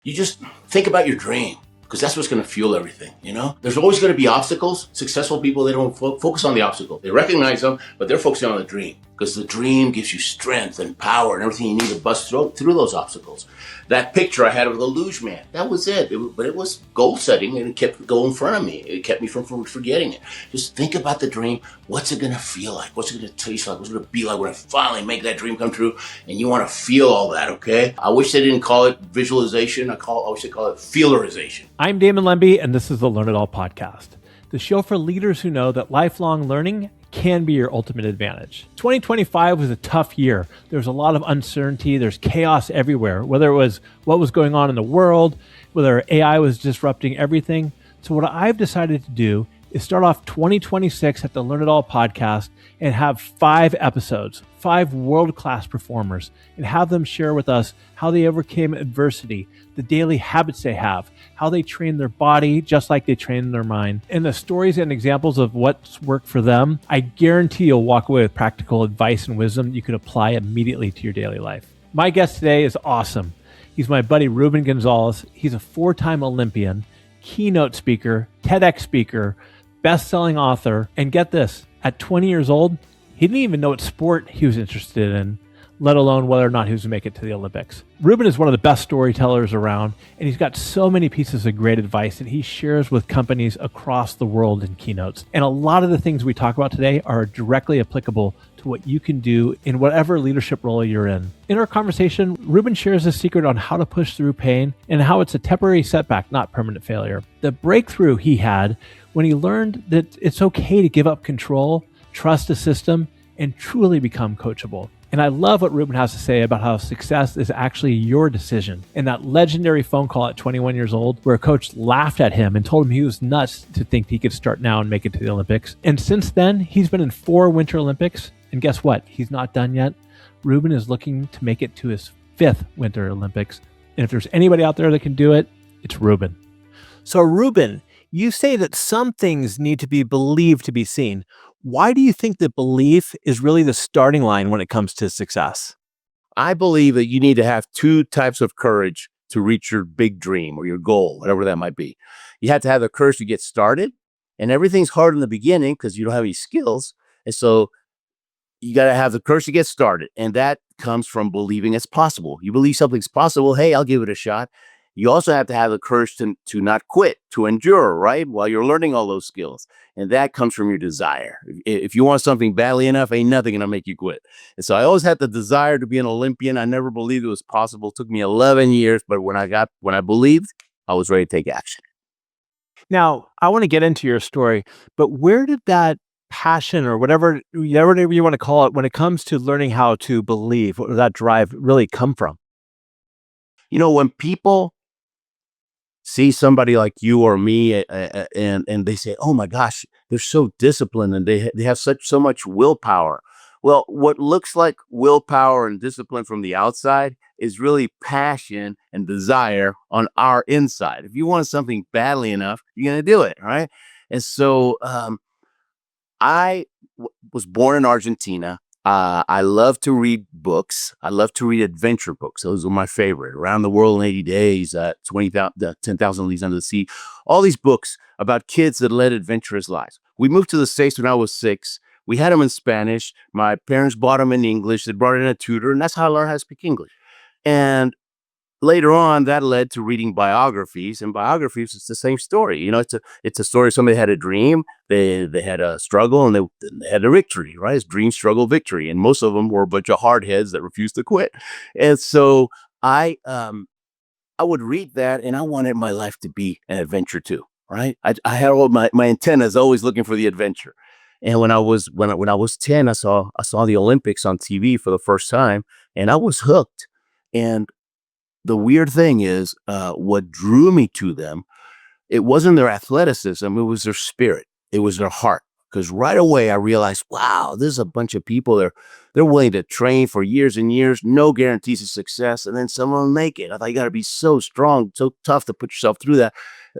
You just think about your dream, because that's what's going to fuel everything, you know? There's always going to be obstacles. Successful people, they don't focus on the obstacle. They recognize them, but they're focusing on the dream, because the dream gives you strength and power and everything you need to bust through those obstacles. That picture I had of the luge man, that was it. But it was goal setting, and it kept going in front of me. It kept me from forgetting it. Just think about the dream. What's it going to feel like? What's it going to taste like? What's it going to be like when I finally make that dream come true? And you want to feel all that, okay? I wish they didn't call it visualization. I wish they call it feelerization. I'm Damon Lemby, and this is the Learn It All podcast, the show for leaders who know that lifelong learning can be your ultimate advantage. 2025 was a tough year. There was a lot of uncertainty. There's chaos everywhere, whether it was what was going on in the world, whether AI was disrupting everything. So what I've decided to do is start off 2026 at the Learn It All podcast and have 5 episodes, 5 world-class performers, and have them share with us how they overcame adversity, the daily habits they have, how they train their body just like they train their mind, and the stories and examples of what's worked for them. I guarantee you'll walk away with practical advice and wisdom you can apply immediately to your daily life. My guest today is awesome. He's my buddy Ruben Gonzalez. He's a 4-time Olympian, keynote speaker, TEDx speaker, best-selling author, and get this, at 20 years old, he didn't even know what sport he was interested in, let alone whether or not he was going to make it to the Olympics. Ruben is one of the best storytellers around, and he's got so many pieces of great advice that he shares with companies across the world in keynotes. And a lot of the things we talk about today are directly applicable to what you can do in whatever leadership role you're in. In our conversation, Ruben shares a secret on how to push through pain and how it's a temporary setback, not permanent failure. The breakthrough he had when he learned that it's okay to give up control, trust a system, and truly become coachable. And I love what Ruben has to say about how success is actually your decision. And that legendary phone call at 21 years old where a coach laughed at him and told him he was nuts to think he could start now and make it to the Olympics. And since then, he's been in 4 Winter Olympics. And guess what? He's not done yet. Ruben is looking to make it to his 5th Winter Olympics. And if there's anybody out there that can do it, it's Ruben. So Ruben, you say that some things need to be believed to be seen. Why do you think that belief is really the starting line when it comes to success? I believe that you need to have 2 types of courage to reach your big dream or your goal, whatever that might be. You have to have the courage to get started, and everything's hard in the beginning because you don't have any skills. And so you got to have the courage to get started. And that comes from believing it's possible. You believe something's possible. Hey, I'll give it a shot. You also have to have the courage to not quit, to endure, right? While you're learning all those skills. And that comes from your desire. If you want something badly enough, ain't nothing going to make you quit. And so I always had the desire to be an Olympian. I never believed it was possible. It took me 11 years, but when I believed, I was ready to take action. Now, I want to get into your story, but where did that passion or whatever you want to call it when it comes to learning how to believe, where did that drive really come from? You know, when people see somebody like you or me and they say, oh my gosh, they're so disciplined and they have so much willpower. Well, what looks like willpower and discipline from the outside is really passion and desire on our inside. If you want something badly enough, you're going to do it, right? And so I was born in Argentina. I love to read books. I love to read adventure books. Those are my favorite. Around the World in 80 Days, 10,000 Leagues Under the Sea. All these books about kids that led adventurous lives. We moved to the States when I was 6. We had them in Spanish. My parents bought them in English. They brought in a tutor, and that's how I learned how to speak English. And later on, that led to reading biographies, and biographies, it's the same story. You know, it's a story. Somebody had a dream, they had a struggle, and they had a victory, right? It's dream, struggle, victory, and most of them were a bunch of hardheads that refused to quit. And so I would read that, and I wanted my life to be an adventure too, right? I had all my antennas always looking for the adventure. And when I was 10, I saw the Olympics on TV for the first time, and I was hooked. And the weird thing is, what drew me to them, it wasn't their athleticism, it was their spirit. It was their heart. Because right away I realized, wow, this is a bunch of people, they're willing to train for years and years, no guarantees of success, and then some of them make it. I thought you got to be so strong, so tough to put yourself through that.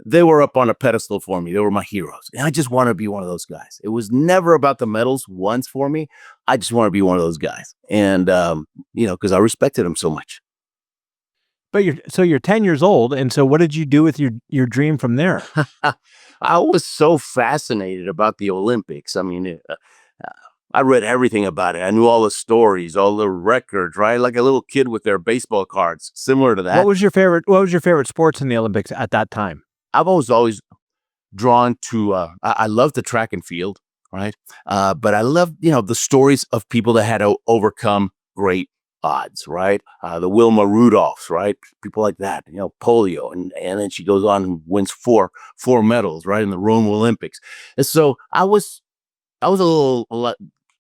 They were up on a pedestal for me. They were my heroes. And I just want to be one of those guys. It was never about the medals once for me. I just want to be one of those guys. And, because I respected them so much. But you're 10 years old, and so what did you do with your dream from there? I was so fascinated about the Olympics. I mean, I read everything about it. I knew all the stories, all the records, right? Like a little kid with their baseball cards, similar to that. What was your favorite sports in the Olympics at that time? I've always drawn to, I love the track and field, right? But I love, the stories of people that had to overcome great odds, right? The Wilma Rudolphs, right? People like that, polio. And then she goes on and wins four medals, right? In the Rome Olympics. And so I was a lot,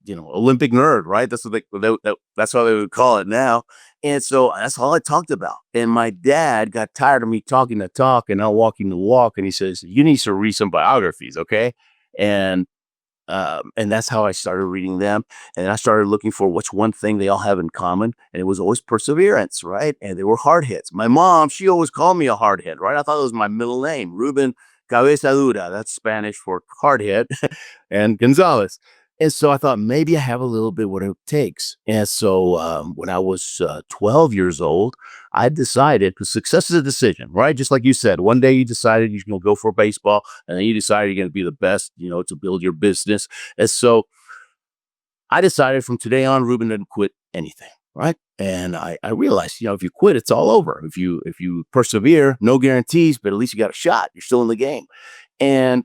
Olympic nerd, right? That's what that's how they would call it now. And so that's all I talked about. And my dad got tired of me talking the talk and not walking the walk. And he says, "You need to read some biographies, okay?" And and that's how I started reading them. And I started looking for what's one thing they all have in common. And it was always perseverance, right? And they were hard hits. My mom, she always called me a hard hit, right? I thought it was my middle name, Ruben Cabeza Dura. That's Spanish for hard hit, and Gonzalez. And so I thought maybe I have a little bit what it takes. And so when I was 12 years old, I decided, because success is a decision, right? Just like you said, one day you decided you're going to go for baseball, and then you decided you're going to be the best, to build your business. And so I decided from today on, Ruben didn't quit anything, right? And I realized, if you quit, it's all over. If you persevere, no guarantees, but at least you got a shot. You're still in the game. And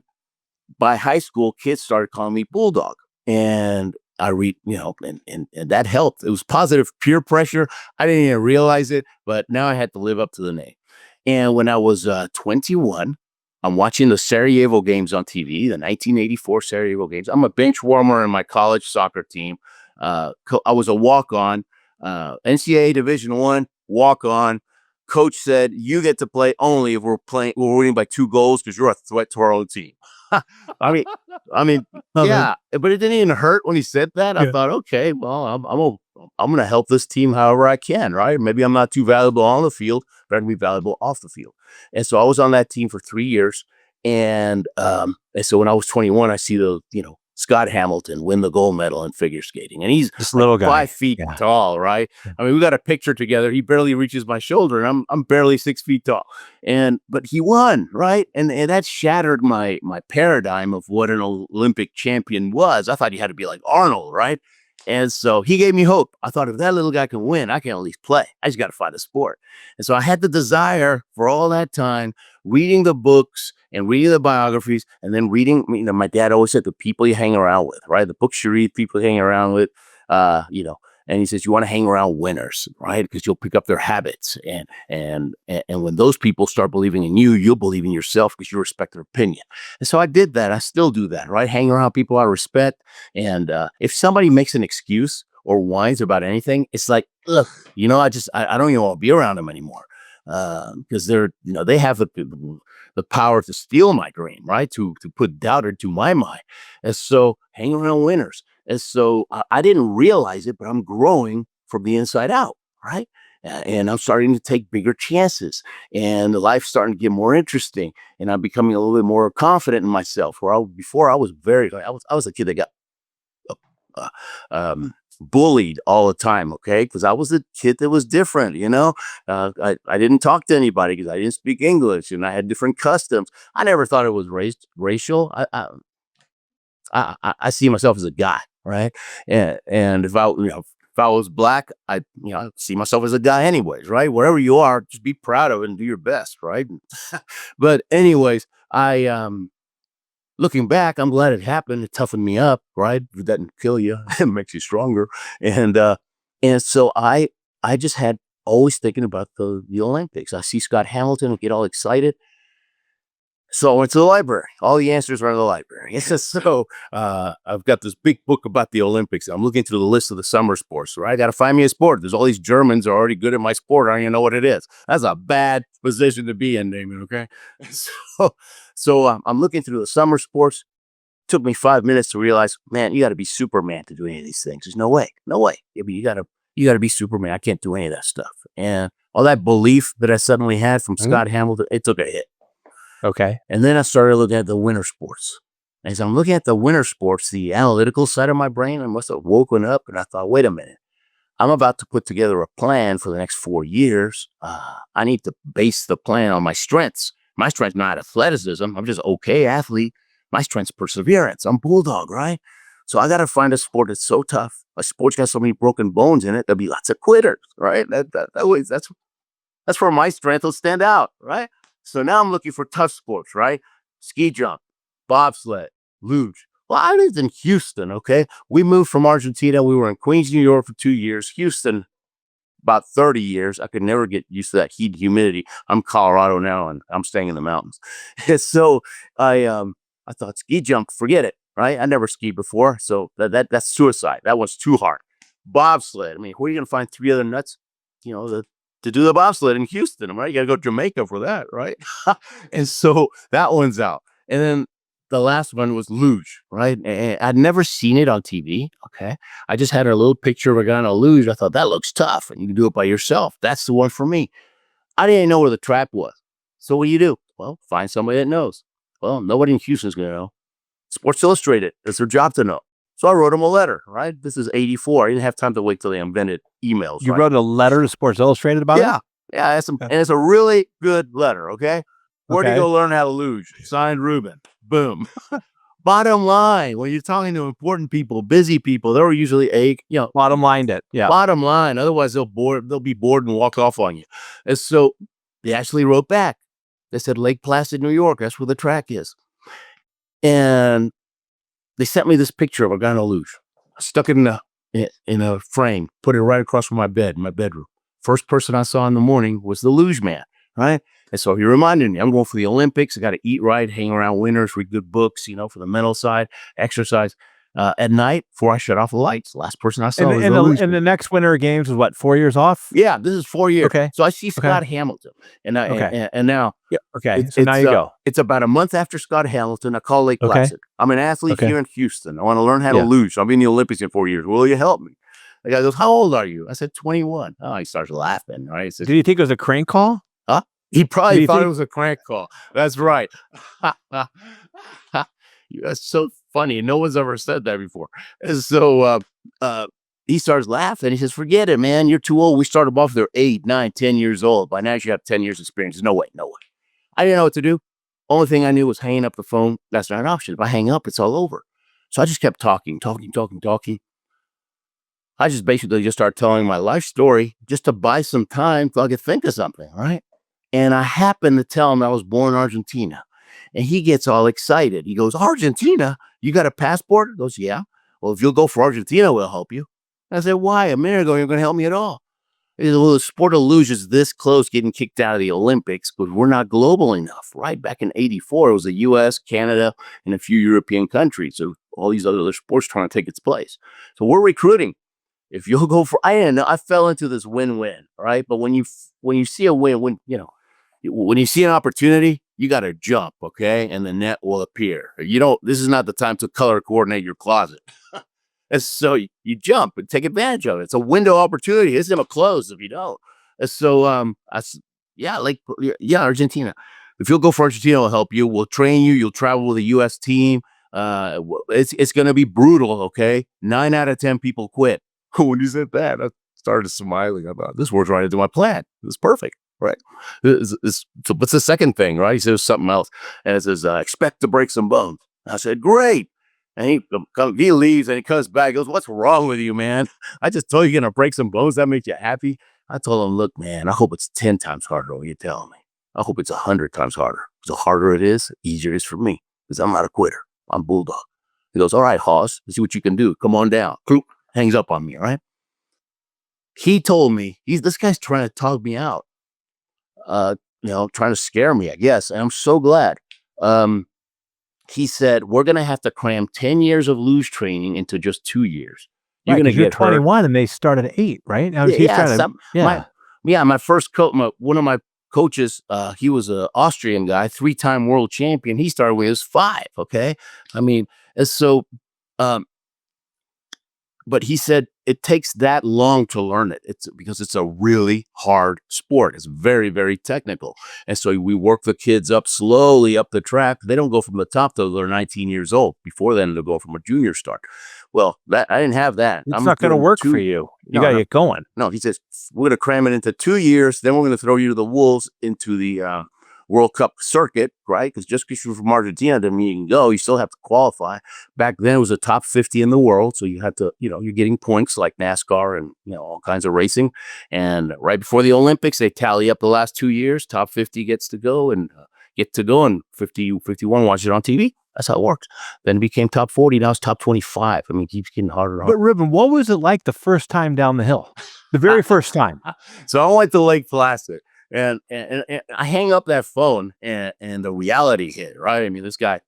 by high school, kids started calling me Bulldog. And I read, and that helped. It was positive peer pressure. I didn't even realize it, but now I had to live up to the name. And when I was 21, I'm watching the Sarajevo games on TV, the 1984 Sarajevo games. I'm a bench warmer in my college soccer team. I was a walk on, NCAA Division One walk on. Coach said, "You get to play only if we're winning by 2 goals because you're a threat to our own team." I mean, I mean, Love it. yeah, but it didn't even hurt when he said that. I Yeah. thought, okay, well, I'm gonna help this team however I can, right? Maybe I'm not too valuable on the field, but I can be valuable off the field. And so I was on that team for 3 years, and so when I was 21, I see Scott Hamilton win the gold medal in figure skating, and he's This like little guy. 5 feet Yeah. tall, right? Yeah. I mean, we got a picture together. He barely reaches my shoulder, and I'm barely 6 feet tall. But he won, right? And that shattered my paradigm of what an Olympic champion was. I thought he had to be like Arnold, right? And so he gave me hope. I thought, if that little guy can win, I can at least play. I just got to find a sport. And so I had the desire for all that time, reading the books and reading the biographies, and then reading. My dad always said, the people you hang around with, right? The books you read, people you hang around with, uh, you know. And he says, you want to hang around winners, right? Because you'll pick up their habits. And when those people start believing in you, you'll believe in yourself because you respect their opinion. And so I did that. I still do that, right? Hang around people I respect. And if somebody makes an excuse or whines about anything, it's like, look, I don't even want to be around them anymore. Because they have the power to steal my dream, right? To put doubt into my mind. And so hang around winners. And so I didn't realize it, but I'm growing from the inside out, right? And I'm starting to take bigger chances, and the life's starting to get more interesting, and I'm becoming a little bit more confident in myself. Before I was I was a kid that got uh, uh, bullied all the time, okay? Because I was a kid that was different, I didn't talk to anybody because I didn't speak English, and I had different customs. I never thought it was racial. I see myself as a guy, right? And if I was black, I see myself as a guy anyways, right? Wherever you are, just be proud of it and do your best, right? But anyways, I looking back, I'm glad it happened. It toughened me up, right? It doesn't kill you; it makes you stronger. And so I just had always thinking about the Olympics. I see Scott Hamilton get all excited. So I went to the library. All the answers are in the library. So I've got this big book about the Olympics. I'm looking through the list of the summer sports, right? I got to find me a sport. There's all these Germans are already good at my sport. I don't even know what it is. That's a bad position to be in, Damon, okay? So I'm looking through the summer sports. Took me 5 minutes to realize, man, you got to be Superman to do any of these things. There's no way. No way. I mean, you got to be Superman. I can't do any of that stuff. And all that belief that I suddenly had from Scott Hamilton, it took a hit. Okay. And then I started looking at the winter sports. As I'm looking at the winter sports, the analytical side of my brain, I must have woken up and I thought, wait a minute. I'm about to put together a plan for the next 4 years. I need to base the plan on my strengths. My strength's not athleticism. I'm just okay athlete. My strength's perseverance. I'm bulldog, right? So I got to find a sport that's so tough. A sport's got so many broken bones in it. There'll be lots of quitters, right? That's where my strength will stand out, right? So now I'm looking for tough sports, right? Ski jump, bobsled, luge. Well, I lived in Houston, okay? We moved from Argentina. We were in Queens, New York for 2 years. Houston, about 30 years. I could never get used to that heat and humidity. I'm Colorado now, and I'm staying in the mountains. So I thought ski jump, forget it, right? I never skied before, so that's suicide. That was too hard. Bobsled. I mean, where are you going to find three other nuts, to do the bobsled in Houston, right? You got to go to Jamaica for that, right? And so that one's out. And then the last one was luge, right? And I'd never seen it on TV. Okay. I just had a little picture of a guy on a luge. I thought that looks tough and you can do it by yourself. That's the one for me. I didn't know where the trap was. So what do you do? Well, find somebody that knows. Well, nobody in Houston's going to know. Sports Illustrated, it's their job to know. So I wrote them a letter, right? This is 84. I didn't have time to wait till they invented emails. You right? wrote a letter to Sports Illustrated about it? Yeah. And it's a really good letter, okay? Where do you go learn how to luge? Signed, Ruben. Boom. Bottom line, when you're talking to important people, busy people, they're usually bottom lined it. Yeah. Bottom line. Otherwise, they'll be bored and walk off on you. And so they actually wrote back. They said Lake Placid, New York. That's where the track is. And they sent me this picture of a guy on a luge. I stuck it in a frame, put it right across from my bed, my bedroom. First person I saw in the morning was the luge man, right? And so he reminded me, I'm going for the Olympics. I got to eat right, hang around winners, read good books, for the mental side, exercise. At night, before I shut off the lights, last person I saw was the luge man. And the next Winter Games was what, 4 years off? Yeah, this is 4 years. Okay. So I see Scott Hamilton. And now so now you go. It's about a month after Scott Hamilton. I call Lake Placid. I'm an athlete here in Houston. I want to learn how to luge. I'll be in the Olympics in 4 years. Will you help me? The guy goes, how old are you? I said, 21. Oh, he starts laughing, right? He says, did you think it was a crank call? Huh? He probably thought it was a crank call. That's right. That's so funny. No one's ever said that before. And so he starts laughing. He says, forget it, man. You're too old. We started off, they're 8, 9, 10 years old. By now you have 10 years experience. No way. I didn't know what to do. Only thing I knew was hanging up the phone. That's not an option. If I hang up, it's all over. So I just kept talking. I just basically just started telling my life story just to buy some time so I could think of something, right? And I happened to tell him I was born in Argentina. And he gets all excited. He goes, Argentina? You got a passport? He goes, yeah. Well, if you'll go for Argentina, we'll help you. I said, why? A minute ago, you're going to help me at all. He said, well, the sport of luge is this close getting kicked out of the Olympics, but we're not global enough, right? Back in 84, it was the U.S., Canada, and a few European countries. So all these other sports trying to take its place. So we're recruiting. If you'll go for, I didn't know, I fell into this win-win, right? But when you see a win-win, when you see an opportunity, you got to jump, okay? And the net will appear. This is not the time to color coordinate your closet. And so you jump and take advantage of it. It's a window opportunity. It's never closed if you don't. And so, Argentina. If you'll go for Argentina, we'll help you. We'll train you. You'll travel with a U.S. team. It's going to be brutal, okay? 9 out of 10 people quit. When you said that, I started smiling. I thought, this works right into my plan. It's perfect, right? So what's the second thing, right? He says something else. And it says, expect to break some bones. I said, great. And he leaves and he comes back. He goes, what's wrong with you, man? I just told you you're going to break some bones. That makes you happy. I told him, look, man, I hope it's 10 times harder than what you're telling me. I hope it's 100 times harder. The harder it is, the easier it is for me because I'm not a quitter. I'm bulldog. He goes, all right, Hoss, let's see what you can do. Come on down. Hangs up on me, right? He told me, this guy's trying to talk me out. Trying to scare me, I guess. And I'm so glad. He said, we're going to have to cram 10 years of luge training into just 2 years. You're going to get 21 and they start at 8, right? Now my first coach, one of my coaches, he was an Austrian guy, 3-time world champion. He started when he was 5, okay? I mean, and so but he said it takes that long to learn it. It's because it's a really hard sport. It's very, very technical. And so we work the kids up slowly up the track. They don't go from the top till they're 19 years old. Before then, they'll go from a junior start. Well, that I didn't have that. It's not going to work for you. You got to get going. No, he says, we're going to cram it into 2 years. Then we're going to throw you to the wolves into the World Cup circuit, right? Because just because you're from Argentina doesn't mean you can go. You still have to qualify. Back then, it was a top 50 in the world. So you had to, you're getting points like NASCAR and, all kinds of racing. And right before the Olympics, they tally up the last 2 years. Top 50 gets to go and 50, 51 watch it on TV. That's how it works. Then it became top 40. Now it's top 25. I mean, it keeps getting harder and harder. But Ruben, what was it like the first time down the hill? The very first time. So I went to Lake Placid. And I hang up that phone and the reality hit, right? I mean, this guy,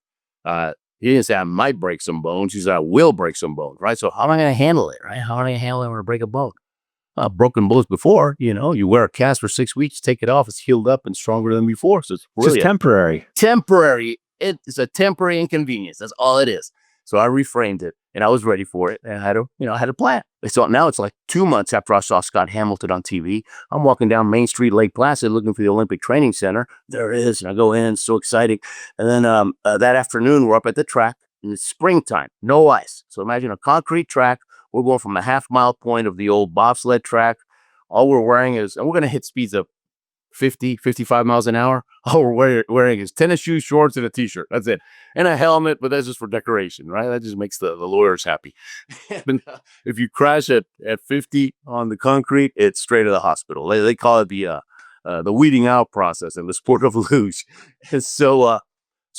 he didn't say I might break some bones. He said I will break some bones, right? So how am I going to handle it, right? How am I going to handle it when I break a bone? Broken bones before, you wear a cast for 6 weeks, take it off, it's healed up and stronger than before. So it's really just temporary. Temporary. It's a temporary inconvenience. That's all it is. So I reframed it and I was ready for it. And I had a plan. So now it's like 2 months after I saw Scott Hamilton on TV. I'm walking down Main Street, Lake Placid, looking for the Olympic Training Center. There it is. And I go in, so exciting. And then that afternoon, we're up at the track and it's springtime, no ice. So imagine a concrete track. We're going from the half-mile point of the old bobsled track. All we're wearing is, and we're going to hit speeds of 50, 55 miles an hour. All we're wearing is tennis shoes, shorts, and a t-shirt. That's it. And a helmet, but that's just for decoration, right? That just makes the lawyers happy. And if you crash at 50 on the concrete, it's straight to the hospital. They call it the weeding out process in the sport of luge. And so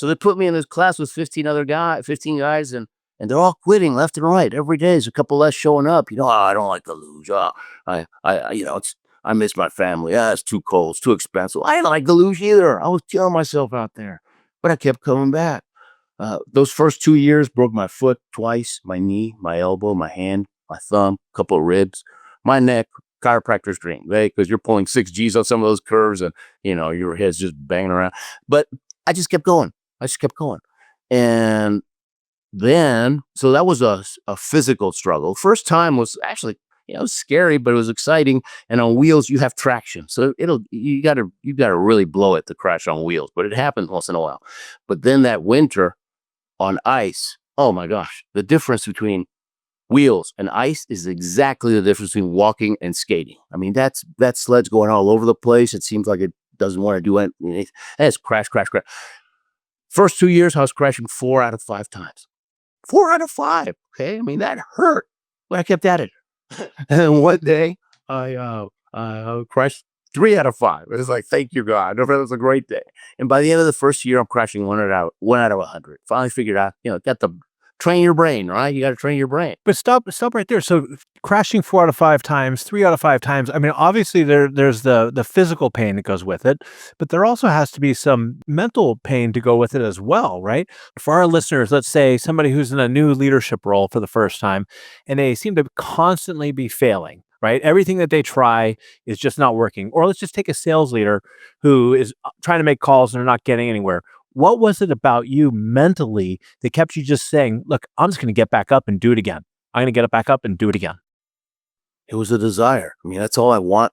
they put me in this class with 15 guys, and they're all quitting left and right. Every day there's a couple less showing up. I don't like the luge. I miss my family. It's too cold. It's too expensive. I didn't like the luge either. I was killing myself out there, but I kept coming back. Those first 2 years broke my foot twice, my knee, my elbow, my hand, my thumb, a couple of ribs, my neck. Chiropractor's dream, right? Because you're pulling 6Gs on some of those curves and, your head's just banging around. But I just kept going. And then, so that was a physical struggle. First time was actually, it was scary, but it was exciting. And on wheels, you have traction. So you gotta really blow it to crash on wheels, but it happens once in a while. But then that winter on ice, oh my gosh, the difference between wheels and ice is exactly the difference between walking and skating. I mean, that sled's going all over the place. It seems like it doesn't want to do anything. It's crash, crash, crash. First 2 years, I was crashing 4 out of 5 times. 4 out of 5. Okay. I mean, that hurt, but I kept at it. And one day I crashed 3 out of 5. It was like, thank you, God. It was a great day. And by the end of the first year, I'm crashing 1 out of 100. Finally figured out, got the train your brain, right? You got to train your brain. But stop right there. So crashing 4 out of 5 times, 3 out of 5 times. I mean, obviously there's the physical pain that goes with it, but there also has to be some mental pain to go with it as well, right? For our listeners, let's say somebody who's in a new leadership role for the first time, and they seem to constantly be failing, right? Everything that they try is just not working. Or let's just take a sales leader who is trying to make calls and they're not getting anywhere. What was it about you mentally that kept you just saying, look, I'm just going to get back up and do it again. I'm going to get back up and do it again. It was a desire. I mean, that's all I want.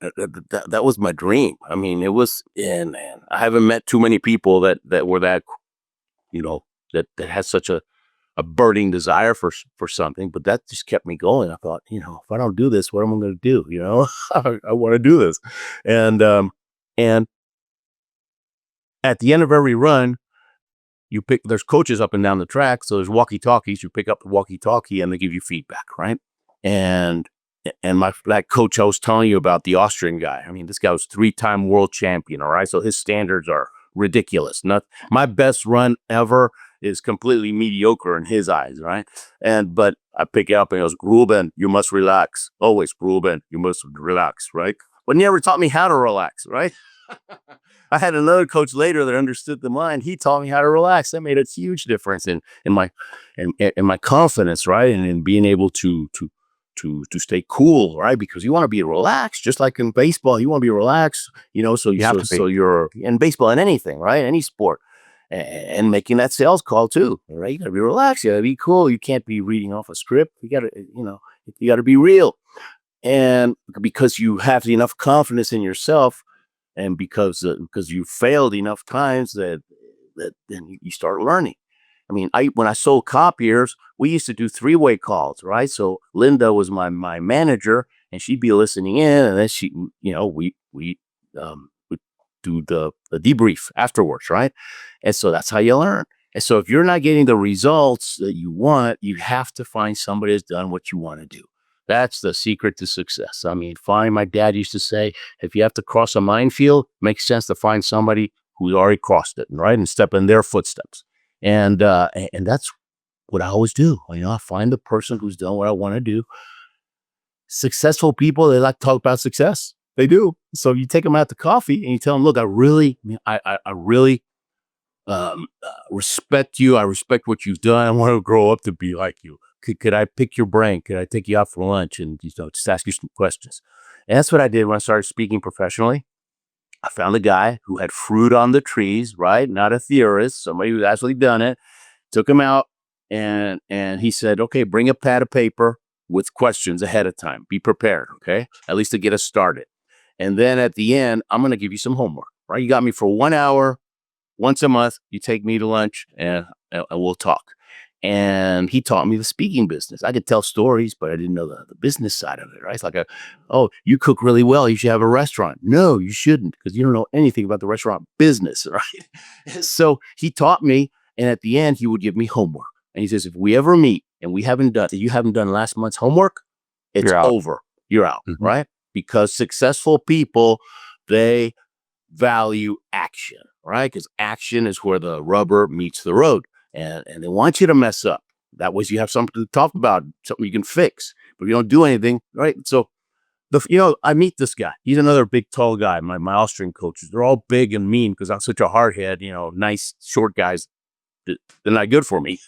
That was my dream. I mean, it was, and I haven't met too many people that were that, that had such a burning desire for something, but that just kept me going. I thought, if I don't do this, what am I going to do? I want to do this. And at the end of every run, there's coaches up and down the track. So there's walkie-talkies. You pick up the walkie-talkie and they give you feedback, right? And that coach I was telling you about, the Austrian guy, I mean, this guy was 3-time world champion, all right? So his standards are ridiculous. My best run ever is completely mediocre in his eyes, right? But I pick it up and he goes, Ruben, you must relax. Always, Ruben, you must relax, right? But he never taught me how to relax, right? I had another coach later that understood the mind. He taught me how to relax. That made a huge difference in my confidence, right? And in being able to stay cool, right? Because you want to be relaxed, just like in baseball, you want to be relaxed, so you're in baseball and anything, right? Any sport. And making that sales call too, right? You gotta be relaxed. You gotta be cool. You can't be reading off a script. You You got to be real. And because you have enough confidence in yourself, and because you failed enough times, that then you start learning. I mean, I when I sold copiers, we used to do three-way calls, right? So Linda was my manager, and she'd be listening in, and then we do the debrief afterwards, right? And so that's how you learn. And so if you're not getting the results that you want, you have to find somebody that's done what you want to do. That's the secret to success. I mean, my dad used to say, if you have to cross a minefield, it makes sense to find somebody who's already crossed it, right? And step in their footsteps. And that's what I always do. I find the person who's done what I want to do. Successful people, they like to talk about success. They do. So you take them out to coffee and you tell them, look, I really respect you. I respect what you've done. I want to grow up to be like you. Could I pick your brain? Could I take you out for lunch and just ask you some questions? And that's what I did when I started speaking professionally. I found a guy who had fruit on the trees, right? Not a theorist, somebody who's actually done it. Took him out, and he said, okay, bring a pad of paper with questions ahead of time. Be prepared, okay? At least to get us started. And then at the end, I'm going to give you some homework, right? You got me for 1 hour once a month. You take me to lunch, and we'll talk. And he taught me the speaking business. I could tell stories, but I didn't know the business side of it, right? It's like, oh, you cook really well. You should have a restaurant. No, you shouldn't, because you don't know anything about the restaurant business, right? So he taught me. And at the end, he would give me homework. And he says, if we ever meet and you haven't done last month's homework, it's You're out. over. You're out, Mhm. right? Because successful people, they value action, right? Because action is where the rubber meets the road. And they want you to mess up. That way you have something to talk about, something you can fix. But if you don't do anything, right? So I meet this guy. He's another big, tall guy. My Austrian coaches, they're all big and mean because I'm such a hardhead. Nice, short guys. They're not good for me.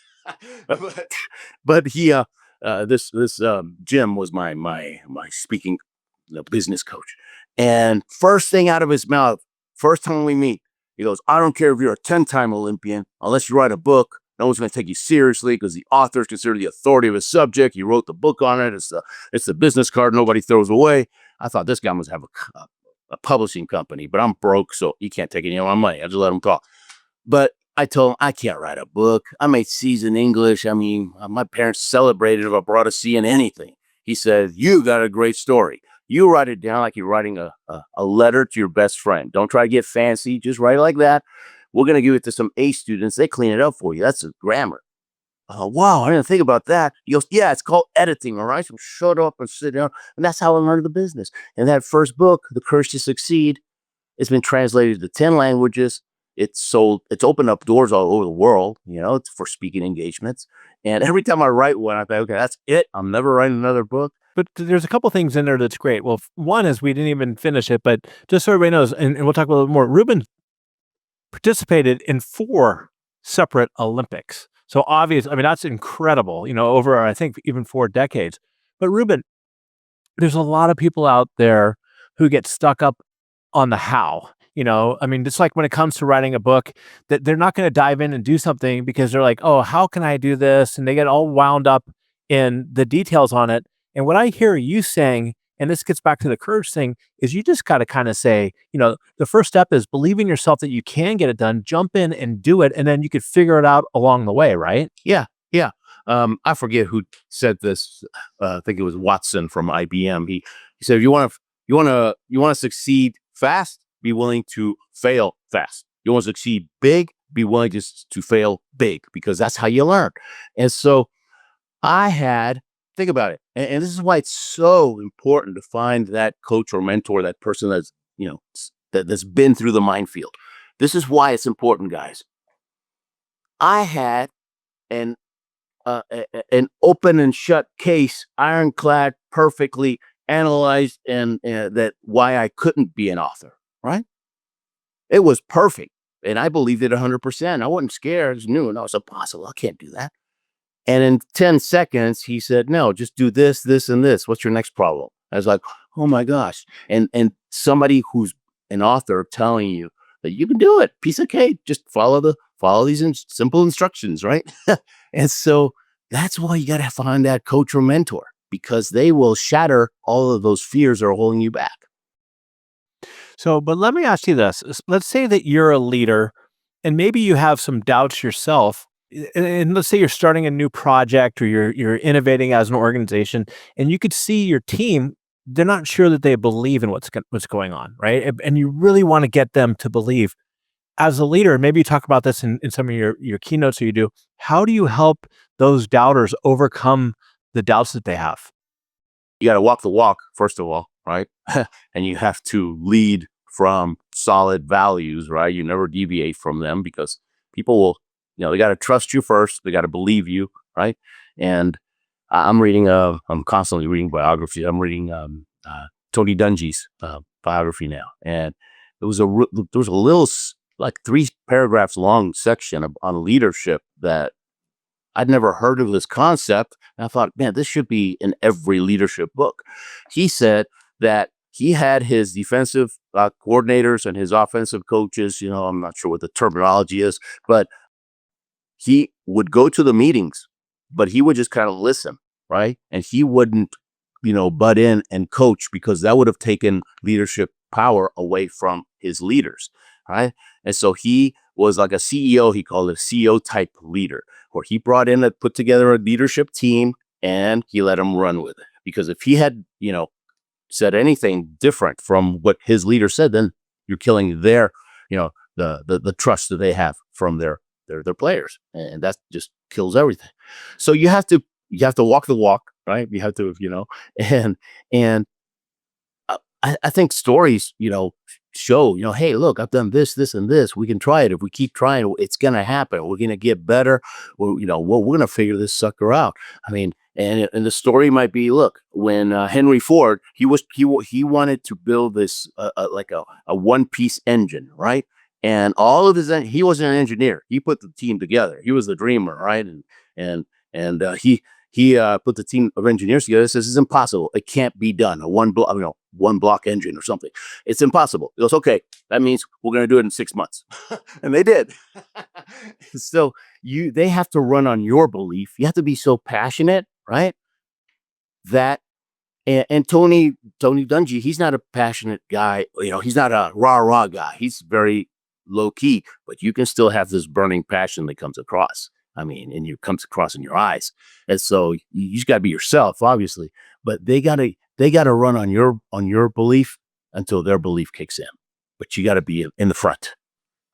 but but he this Jim was my speaking business coach. And first thing out of his mouth, first time we meet, he goes, I don't care if you're a 10-time Olympian, unless you write a book, no one's going to take you seriously because the author is considered the authority of his subject. You wrote the book on it. It's the business card nobody throws away. I thought this guy must have a publishing company, but I'm broke, so he can't take any of my money. I just let him talk. But I told him, I can't write a book. I made C's in English. I mean, my parents celebrated if I brought a C in anything. He said, you got a great story. You write it down like you're writing a letter to your best friend. Don't try to get fancy. Just write it like that. We're going to give it to some A students. They clean it up for you. That's the grammar. Wow, I didn't think about that. He goes, yeah, it's called editing, all right? So shut up and sit down. And that's how I learned the business. And that first book, The Courage to Succeed, it's been translated to 10 languages. It's opened up doors all over the world, for speaking engagements. And every time I write one, I think, okay, that's it. I'm never writing another book. But there's a couple things in there that's great. Well, one is we didn't even finish it, but just so everybody knows, and we'll talk a little more. Ruben participated in 4 separate Olympics. So obviously, I mean, that's incredible, over, I think, even 4 decades. But Ruben, there's a lot of people out there who get stuck up on the how. I mean, just like when it comes to writing a book, that they're not going to dive in and do something because they're like, oh, how can I do this? And they get all wound up in the details on it. And what I hear you saying, and this gets back to the courage thing, is you just got to kind of say, the first step is believe in yourself that you can get it done, jump in and do it. And then you could figure it out along the way, right? Yeah, yeah. I forget who said this. I think it was Watson from IBM. He said, if you want to succeed fast, be willing to fail fast. You want to succeed big, be willing to fail big, because that's how you learn. And so think about it. And this is why it's so important to find that coach or mentor, that person that's been through the minefield. This is why it's important, guys. I had an an open and shut case, ironclad, perfectly analyzed, and that why I couldn't be an author, right? It was perfect. And I believed it 100%. I wasn't scared. I just knew, no, it's impossible. I can't do that. And in 10 seconds, he said, no, just do this, this, and this. What's your next problem? I was like, oh my gosh. And somebody who's an author telling you that you can do it, piece of cake, just follow these simple instructions, right? And so that's why you got to find that coach or mentor. because they will shatter all of those fears that are holding you back. So, but let me ask you this. Let's say that you're a leader and maybe you have some doubts yourself. And let's say you're starting a new project or you're innovating as an organization and you could see your team, they're not sure that they believe in what's going on, right? And you really want to get them to believe. As a leader, maybe you talk about this in some of your keynotes that you do. How do you help those doubters overcome the doubts that they have? You got to walk the walk, first of all, right? And you have to lead from solid values, right? You never deviate from them because people will, they got to trust you first. They got to believe you, right? And I'm constantly reading biography. I'm reading Tony Dungy's biography now. And there was a little, like 3 paragraphs long section on leadership that I'd never heard of this concept. And I thought, man, this should be in every leadership book. He said that he had his defensive coordinators and his offensive coaches. I'm not sure what the terminology is, but he would go to the meetings, but he would just kind of listen, right? And he wouldn't, butt in and coach because that would have taken leadership power away from his leaders, right? And so he was like a CEO. He called it a CEO type leader, where he put together a leadership team and he let them run with it. Because if he had, said anything different from what his leader said, then you're killing their, the trust that they have from their players, and that just kills everything. So you have to walk the walk, right? You have to, and I think stories, show, hey, look, I've done this, this, and this. We can try it. If we keep trying, it's going to happen. We're going to get better. We're going to figure this sucker out. I mean, and the story might be, look, when Henry Ford, he wanted to build this like a one-piece engine, right? And all of he wasn't an engineer. He put the team together. He was the dreamer, right? He put the team of engineers together. Says it's impossible. It can't be done. A one block engine or something. It's impossible. He goes, okay, that means we're going to do it in 6 months, and they did. So they have to run on your belief. You have to be so passionate, right? That and Tony Dungy, he's not a passionate guy. He's not a rah guy. He's very low key, but you can still have this burning passion that comes across. I mean, and it comes across in your eyes. And so you just got to be yourself, obviously. But they gotta run on your belief until their belief kicks in. But you got to be in the front.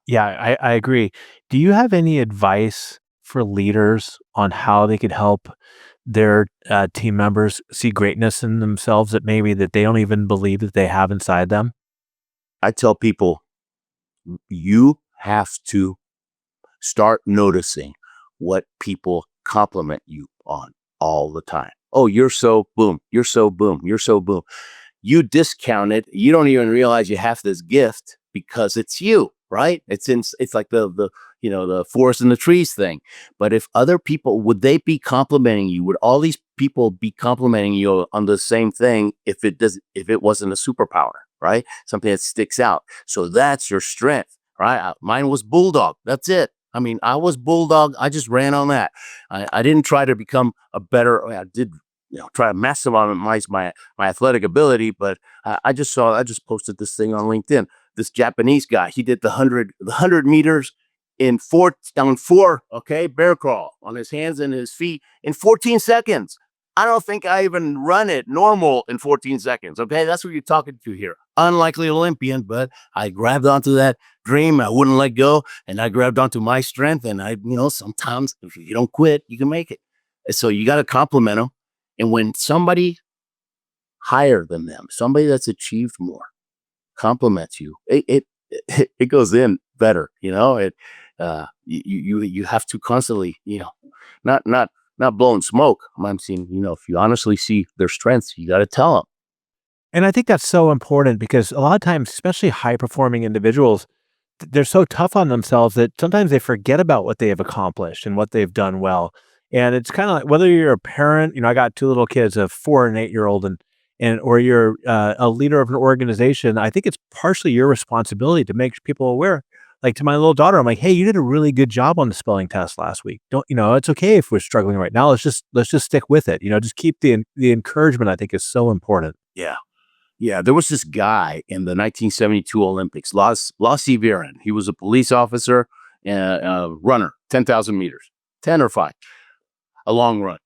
Yeah, I agree. Do you have any advice for leaders on how they could help their team members see greatness in themselves that maybe that they don't even believe that they have inside them? I tell people, you have to start noticing what people compliment you on all the time. Oh, you're so boom. You're so boom. You're so boom. You discount it. You don't even realize you have this gift because it's you, right? It's like the forest and the trees thing. But if other people, would they be complimenting you? Would all these people be complimenting you on the same thing if it wasn't a superpower, right? Something that sticks out. So that's your strength, right? Mine was bulldog. That's it. I mean, I was bulldog. I just ran on that. I didn't try to become a better. I did, try to maximize my athletic ability, but I just posted this thing on LinkedIn. This Japanese guy, he did the 100 meters in four, okay, bear crawl on his hands and his feet in 14 seconds. I don't think I even run it normal in 14 seconds. Okay, that's what you're talking to here. Unlikely Olympian, but I grabbed onto that dream. I wouldn't let go, and I grabbed onto my strength. And sometimes if you don't quit, you can make it. So you got to compliment them. And when somebody higher than them, somebody that's achieved more, compliments you, it goes in better. You have to constantly, not blowing smoke. I'm seeing, if you honestly see their strengths, you got to tell them. And I think that's so important because a lot of times, especially high performing individuals, they're so tough on themselves that sometimes they forget about what they have accomplished and what they've done well. And it's kind of like whether you're a parent, I got 2 little kids, a 4 and 8-year-old, and or you're a leader of an organization. I think it's partially your responsibility to make people aware. like to my little daughter, I'm like, hey, you did a really good job on the spelling test last week. Don't, it's okay if we're struggling right now. Let's just stick with it. Just keep the encouragement, I think, is so important. Yeah. Yeah, there was this guy in the 1972 Olympics, Lassie Viren. He was a police officer, runner, 10,000 meters, 10 or 5, a long run.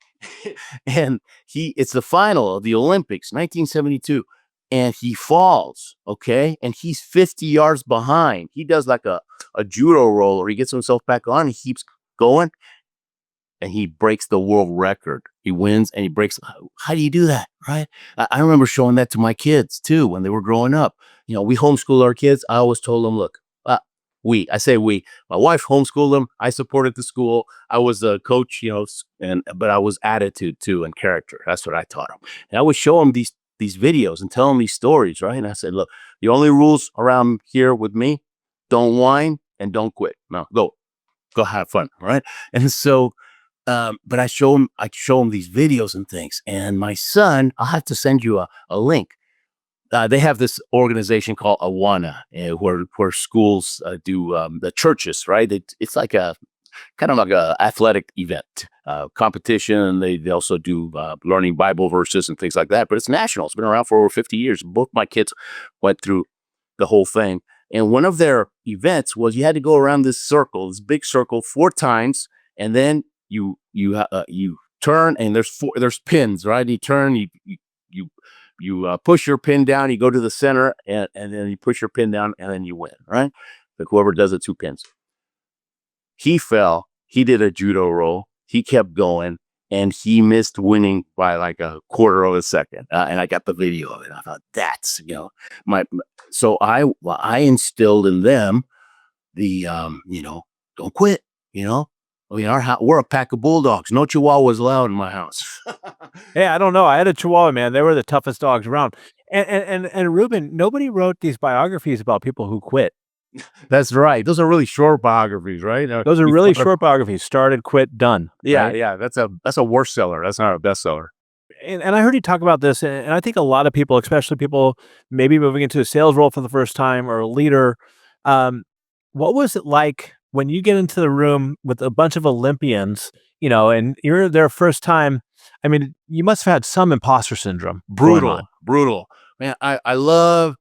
And it's the final of the Olympics, 1972. And he falls, okay? And he's 50 yards behind. He does like a judo roll, or he gets himself back on. He keeps going, and he breaks the world record. He wins and he breaks. How do you do that? Right. I remember showing that to my kids too when they were growing up. We homeschool our kids. I always told them, look, I say we, my wife homeschooled them. I supported the school. I was a coach, but I was attitude too and character. That's what I taught them. And I would show them these videos and tell them these stories. Right. And I said, look, the only rules around here with me, don't whine and don't quit. No, go have fun. Right. And so, but I show him these videos and things. And my son, I'll have to send you a link. They have this organization called Awana, where schools do the churches, right? It's like a kind of like a athletic event, competition. They also do learning Bible verses and things like that. But it's national. It's been around for over 50 years. Both my kids went through the whole thing. And one of their events was you had to go around this big circle 4 times, and then you turn, and there's pins, right? You turn, you push your pin down, you go to the center, and then you push your pin down, and then you win, right? Like whoever does the 2 pins. He fell. He did a judo roll. He kept going, and he missed winning by like a quarter of a second. And I got the video of it. I thought that's so I instilled in them the don't quit. We're a pack of bulldogs. No chihuahuas allowed in my house. Hey, I don't know. I had a Chihuahua, man. They were the toughest dogs around. And Ruben, nobody wrote these biographies about people who quit. That's right. Those are really short biographies, right? Those are really short biographies. Started, quit, done. Yeah, right? yeah. That's a worst seller. That's not a bestseller. And I heard you talk about this, and I think a lot of people, especially people maybe moving into a sales role for the first time or a leader, what was it like when you get into the room with a bunch of Olympians, and you're their first time? I mean, you must have had some imposter syndrome. Brutal. Man, I love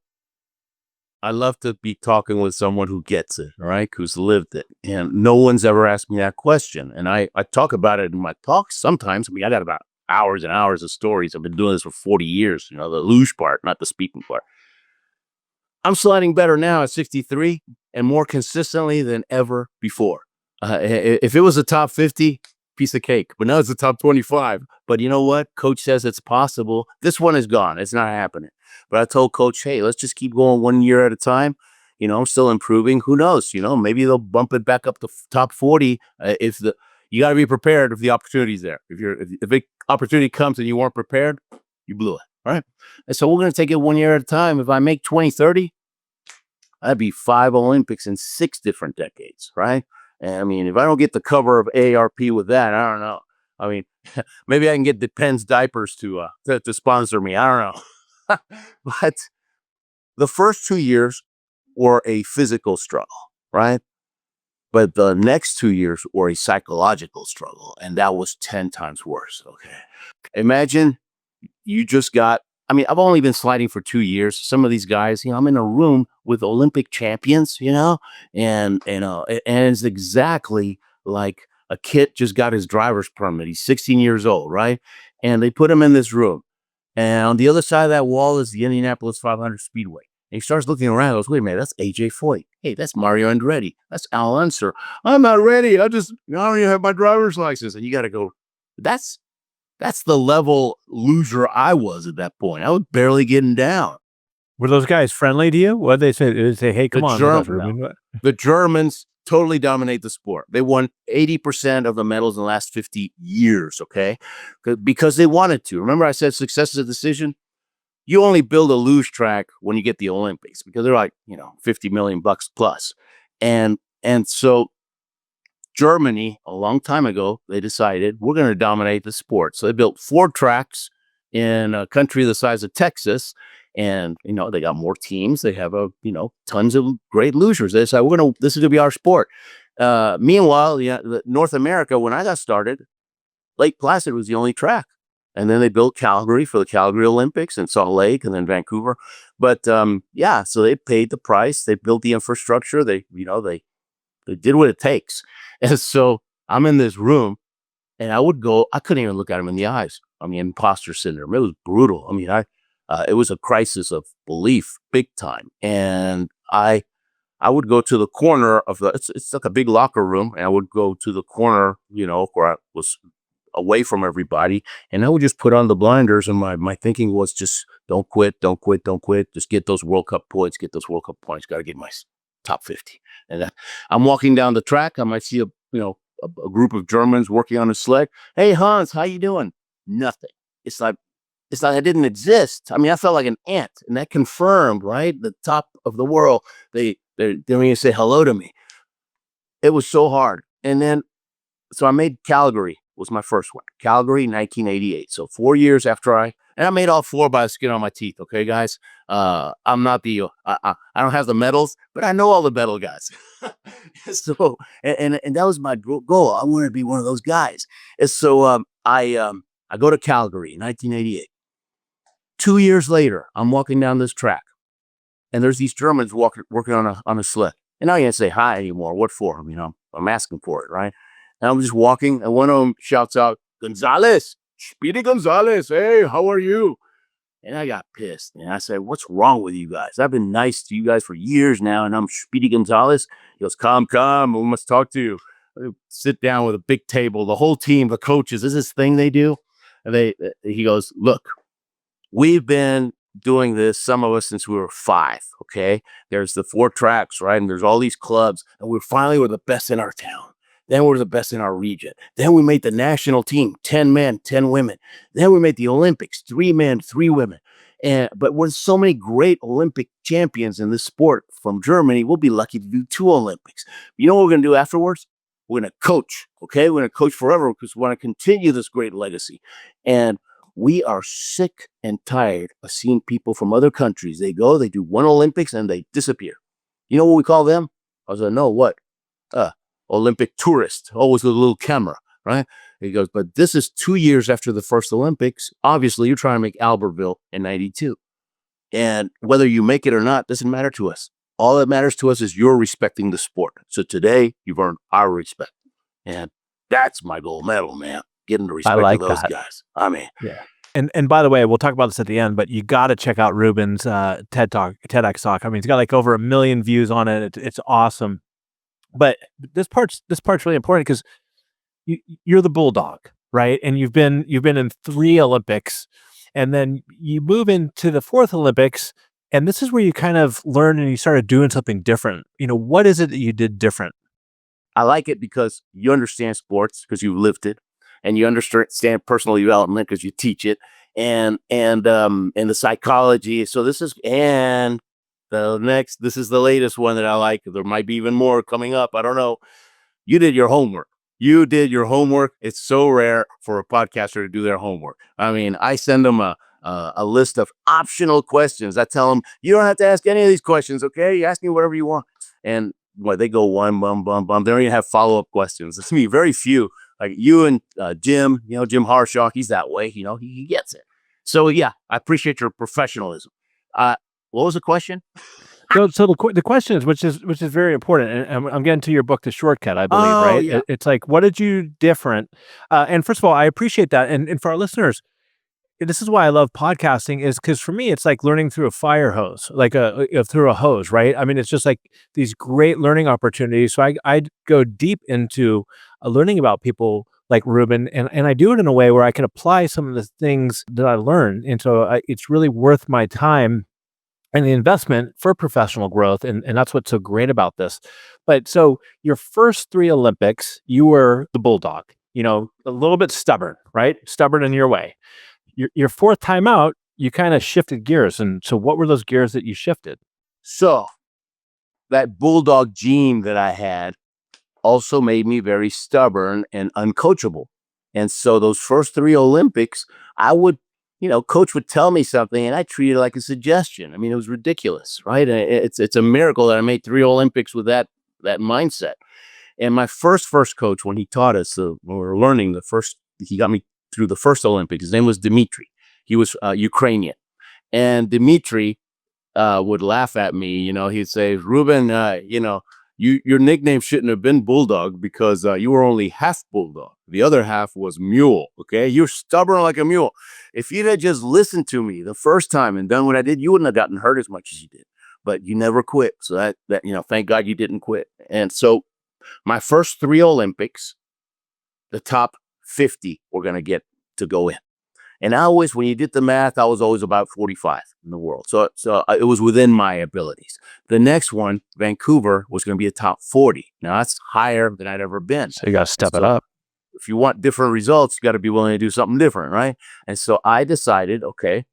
to be talking with someone who gets it, right? Who's lived it. And no one's ever asked me that question. And I talk about it in my talks sometimes. I mean, I got about hours and hours of stories. I've been doing this for 40 years, the luge part, not the speaking part. I'm sliding better now at 63 and more consistently than ever before. If it was a top 50, piece of cake, but now it's the top 25. But you know what? Coach says it's possible. This one is gone. It's not happening. But I told Coach, hey, let's just keep going 1 year at a time. I'm still improving. Who knows? Maybe they'll bump it back up to top 40. You got to be prepared if the opportunity's there. If the opportunity comes and you weren't prepared, you blew it. All right. And so we're going to take it 1 year at a time. If I make 2030, that'd be 5 Olympics in 6 different decades. Right. And I mean, if I don't get the cover of AARP with that, I don't know. I mean, maybe I can get Depends diapers to sponsor me. I don't know. But the first 2 years were a physical struggle, right? But the next 2 years were a psychological struggle, and that was 10 times worse. Okay. Imagine you just got, I've only been sliding for 2 years. Some of these guys, I'm in a room with Olympic champions, and it's exactly like a kid just got his driver's permit. He's 16 years old, right? And they put him in this room. And on the other side of that wall is the Indianapolis 500 Speedway. And he starts looking around. He goes, wait a minute, that's AJ Foyt. Hey, that's Mario Andretti. That's Al Unser. I'm not ready. I don't even have my driver's license. And you got to go, that's the level loser I was at that point. I was barely getting down. Were those guys friendly to you? What did they say? Did they say, hey, come on. The Germans totally dominate the sport. They won 80% of the medals in the last 50 years, okay? Because they wanted to. Remember I said success is a decision? You only build a luge track when you get the Olympics because they're like, $50 million plus. And so Germany, a long time ago, they decided we're going to dominate the sport. So they built 4 tracks in a country the size of Texas, And, they got more teams. They have tons of great losers. They say, this is going to be our sport. Meanwhile, North America, when I got started, Lake Placid was the only track. And then they built Calgary for the Calgary Olympics and Salt Lake and then Vancouver. But so they paid the price. They built the infrastructure. They did what it takes. And so I'm in this room and I couldn't even look at him in the eyes. I mean, imposter syndrome. It was brutal. I mean, it was a crisis of belief, big time. And I would go to the corner of it's like a big locker room. And I would go to the corner, where I was away from everybody. And I would just put on the blinders. And my thinking was just don't quit. Just get those World Cup points, Got to get my top 50. And I'm walking down the track. I might see a group of Germans working on a sled. Hey, Hans, how you doing? Nothing. It's like I didn't exist. I mean, I felt like an ant, and that confirmed, right? The top of the world. They didn't even say hello to me. It was so hard. And then, so I made Calgary was my first one. Calgary, 1988. So 4 years after I made all 4 by the skin on my teeth. Okay, guys. I'm not I don't have the medals, but I know all the medal guys. So, and that was my goal. I wanted to be one of those guys. And so, I go to Calgary, 1988. 2 years later, I'm walking down this track, and there's these Germans working on a sled. And I can't say hi anymore. What for? I'm asking for it, right? And I'm just walking, and one of them shouts out, Gonzalez, Speedy Gonzalez, hey, how are you? And I got pissed. And I said, what's wrong with you guys? I've been nice to you guys for years now, and I'm Speedy Gonzalez. He goes, come, we must talk to you. I sit down with a big table, the whole team, the coaches. This is this thing they do. And he goes, look, we've been doing this, some of us, since we were 5, okay? There's the 4 tracks, right? And there's all these clubs, and we're the best in our town. Then we're the best in our region. Then we made the national team, 10 men, 10 women. Then we made the Olympics, 3 men, 3 women. But with so many great Olympic champions in this sport from Germany, we'll be lucky to do 2 Olympics. You know what we're going to do afterwards? We're going to coach, okay? We're going to coach forever because we want to continue this great legacy. And we are sick and tired of seeing people from other countries. They go, they do 1 Olympics, and they disappear. You know what we call them? I was like, no, what? Olympic tourist, always with a little camera, right? He goes, but this is 2 years after the first Olympics. Obviously, you're trying to make Albertville in 92. And whether you make it or not doesn't matter to us. All that matters to us is you're respecting the sport. So today, you've earned our respect. And that's my gold medal, man. Getting the respect of those guys. I mean, yeah. And by the way, we'll talk about this at the end, but you got to check out Ruben's TEDx talk. I mean, he's got like over 1 million views on it. It's awesome. But this part's really important because you're the bulldog, right? And you've been in 3 Olympics, and then you move into the 4th Olympics, and this is where you kind of learn and you started doing something different. What is it that you did different? I like it because you understand sports because you've lived it, and you understand personal development because you teach it, and the psychology. So this is this is the latest one that I like. There might be even more coming up. I don't know. You did your homework. It's so rare for a podcaster to do their homework. I mean, I send them a list of optional questions. I tell them, you don't have to ask any of these questions, okay? You ask me whatever you want. And they go one, bum. They don't even have follow-up questions. It's me, very few. Like you and Jim, Jim Harshaw, he's that way. He gets it. So, yeah, I appreciate your professionalism. What was the question? So the question is, which is very important, and I'm getting to your book, The Shortcut, I believe, right? Yeah. It's like, what did you different? And first of all, I appreciate that, and for our listeners, this is why I love podcasting, is because for me, it's like learning through a fire hose, like through a hose, right? I mean, it's just like these great learning opportunities. So I go deep into learning about people like Ruben, and I do it in a way where I can apply some of the things that I learned, and so it's really worth my time and the investment for professional growth. And that's what's so great about this. But so your first 3 Olympics, you were the bulldog, a little bit stubborn, right? Stubborn in your way. Your 4th time out, you kind of shifted gears. And so what were those gears that you shifted? So that bulldog gene that I had also made me very stubborn and uncoachable. And so those first 3 Olympics, I would coach would tell me something and I treated it like a suggestion. I mean, it was ridiculous, right? And it's a miracle that I made 3 Olympics with that mindset. And my first coach, when he taught us, when we were learning he got me through the first Olympics. His name was Dmitry. He was Ukrainian, and Dmitry would laugh at me. He'd say, Ruben, your nickname shouldn't have been Bulldog because you were only half Bulldog. The other half was Mule. Okay. You're stubborn like a mule. If you'd have just listened to me the first time and done what I did, you wouldn't have gotten hurt as much as you did. But you never quit. So thank God you didn't quit. And so my first 3 Olympics, the top 50 were going to get to go in. And when you did the math, I was always about 45 in the world. So it was within my abilities. The next one, Vancouver, was going to be a top 40. Now that's higher than I'd ever been. So you got to step it up. If you want different results, you got to be willing to do something different, right? And so I decided, okay,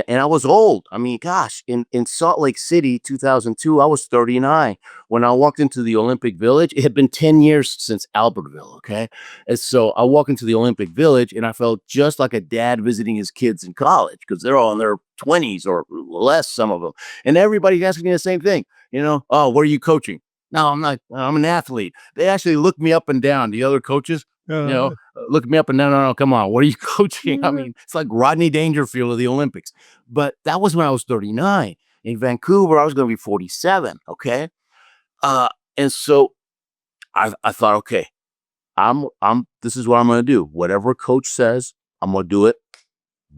and I was old. I mean, gosh, in Salt Lake City, 2002, I was 39. When I walked into the Olympic Village, it had been 10 years since Albertville, okay? And so I walk into the Olympic Village, and I felt just like a dad visiting his kids in college because they're all in their 20s or less, some of them. And everybody's asking me the same thing, oh, where are you coaching? No, I'm not. I'm an athlete. They actually looked me up and down, the other coaches, look me up and down. No, come on. What are you coaching? I mean, it's like Rodney Dangerfield of the Olympics. But that was when I was 39. In Vancouver, I was going to be 47. Okay. And so I thought, okay, this is what I'm going to do. Whatever coach says, I'm going to do it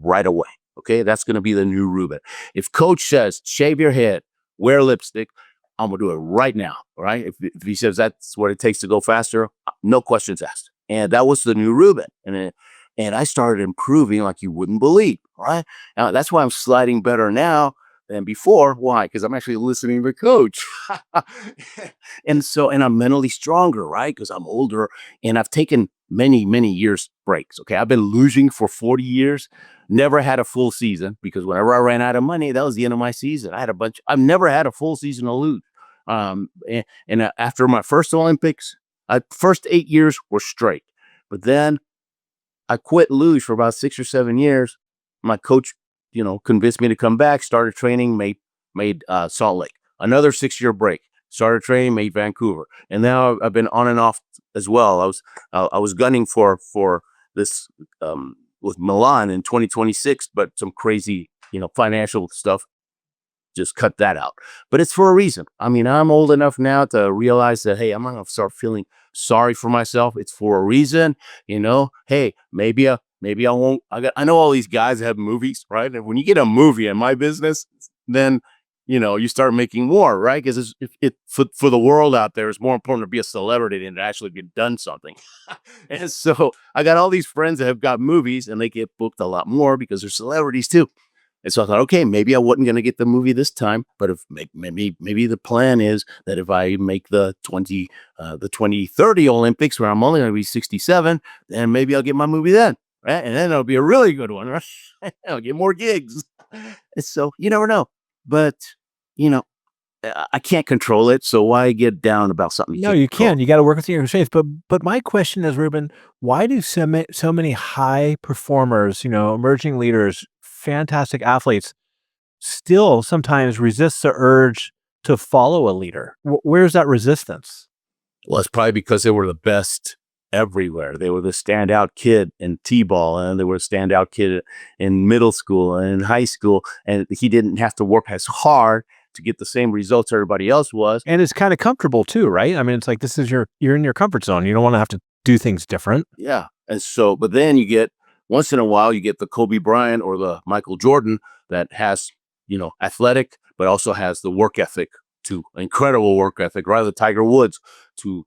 right away. Okay. That's going to be the new Ruben. If coach says, shave your head, wear lipstick, I'm going to do it right now. Right. If he says that's what it takes to go faster, no questions asked. And that was the new Ruben. And I started improving like you wouldn't believe, right? Now, that's why I'm sliding better now than before. Why? Because I'm actually listening to coach. And I'm mentally stronger, right? Because I'm older and I've taken many, many years breaks. Okay. I've been losing for 40 years, never had a full season because whenever I ran out of money, that was the end of my season. I've never had a full season to lose. After my first Olympics, first 8 years were straight, but then I quit luge for about 6 or 7 years. My coach, convinced me to come back, started training, made Salt Lake. Another 6-year break, started training, made Vancouver. And now I've been on and off as well. I was gunning for this with Milan in 2026, but some crazy, financial stuff just cut that out. But it's for a reason. I mean, I'm old enough now to realize that, hey, I'm not going to start feeling sorry for myself. It's for a reason, hey, maybe I won't. I know all these guys have movies, right? And when you get a movie in my business, then, you start making more, right? Because for the world out there, it's more important to be a celebrity than to actually get done something. And so I got all these friends that have got movies and they get booked a lot more because they're celebrities too. And so I thought, okay, maybe I wasn't going to get the movie this time, but if maybe the plan is that if I make the 2030 Olympics where I'm only going to be 67, then maybe I'll get my movie then, right? And then it'll be a really good one, right? I'll get more gigs. And so you never know, but I can't control it, so why get down about something? No, you can. You got to work with your strengths. But my question is, Ruben, why do so many high performers, emerging leaders, fantastic athletes, still sometimes resist the urge to follow a leader? Where's that resistance? Well, it's probably because they were the best everywhere. They were the standout kid in T-ball, and they were a standout kid in middle school and in high school, and he didn't have to work as hard to get the same results everybody else was. And it's kind of comfortable too, right? I mean, it's like you're in your comfort zone. You don't want to have to do things different. Yeah. And so, but then once in a while, you get the Kobe Bryant or the Michael Jordan that has, athletic, but also has the work ethic incredible work ethic, right? The Tiger Woods to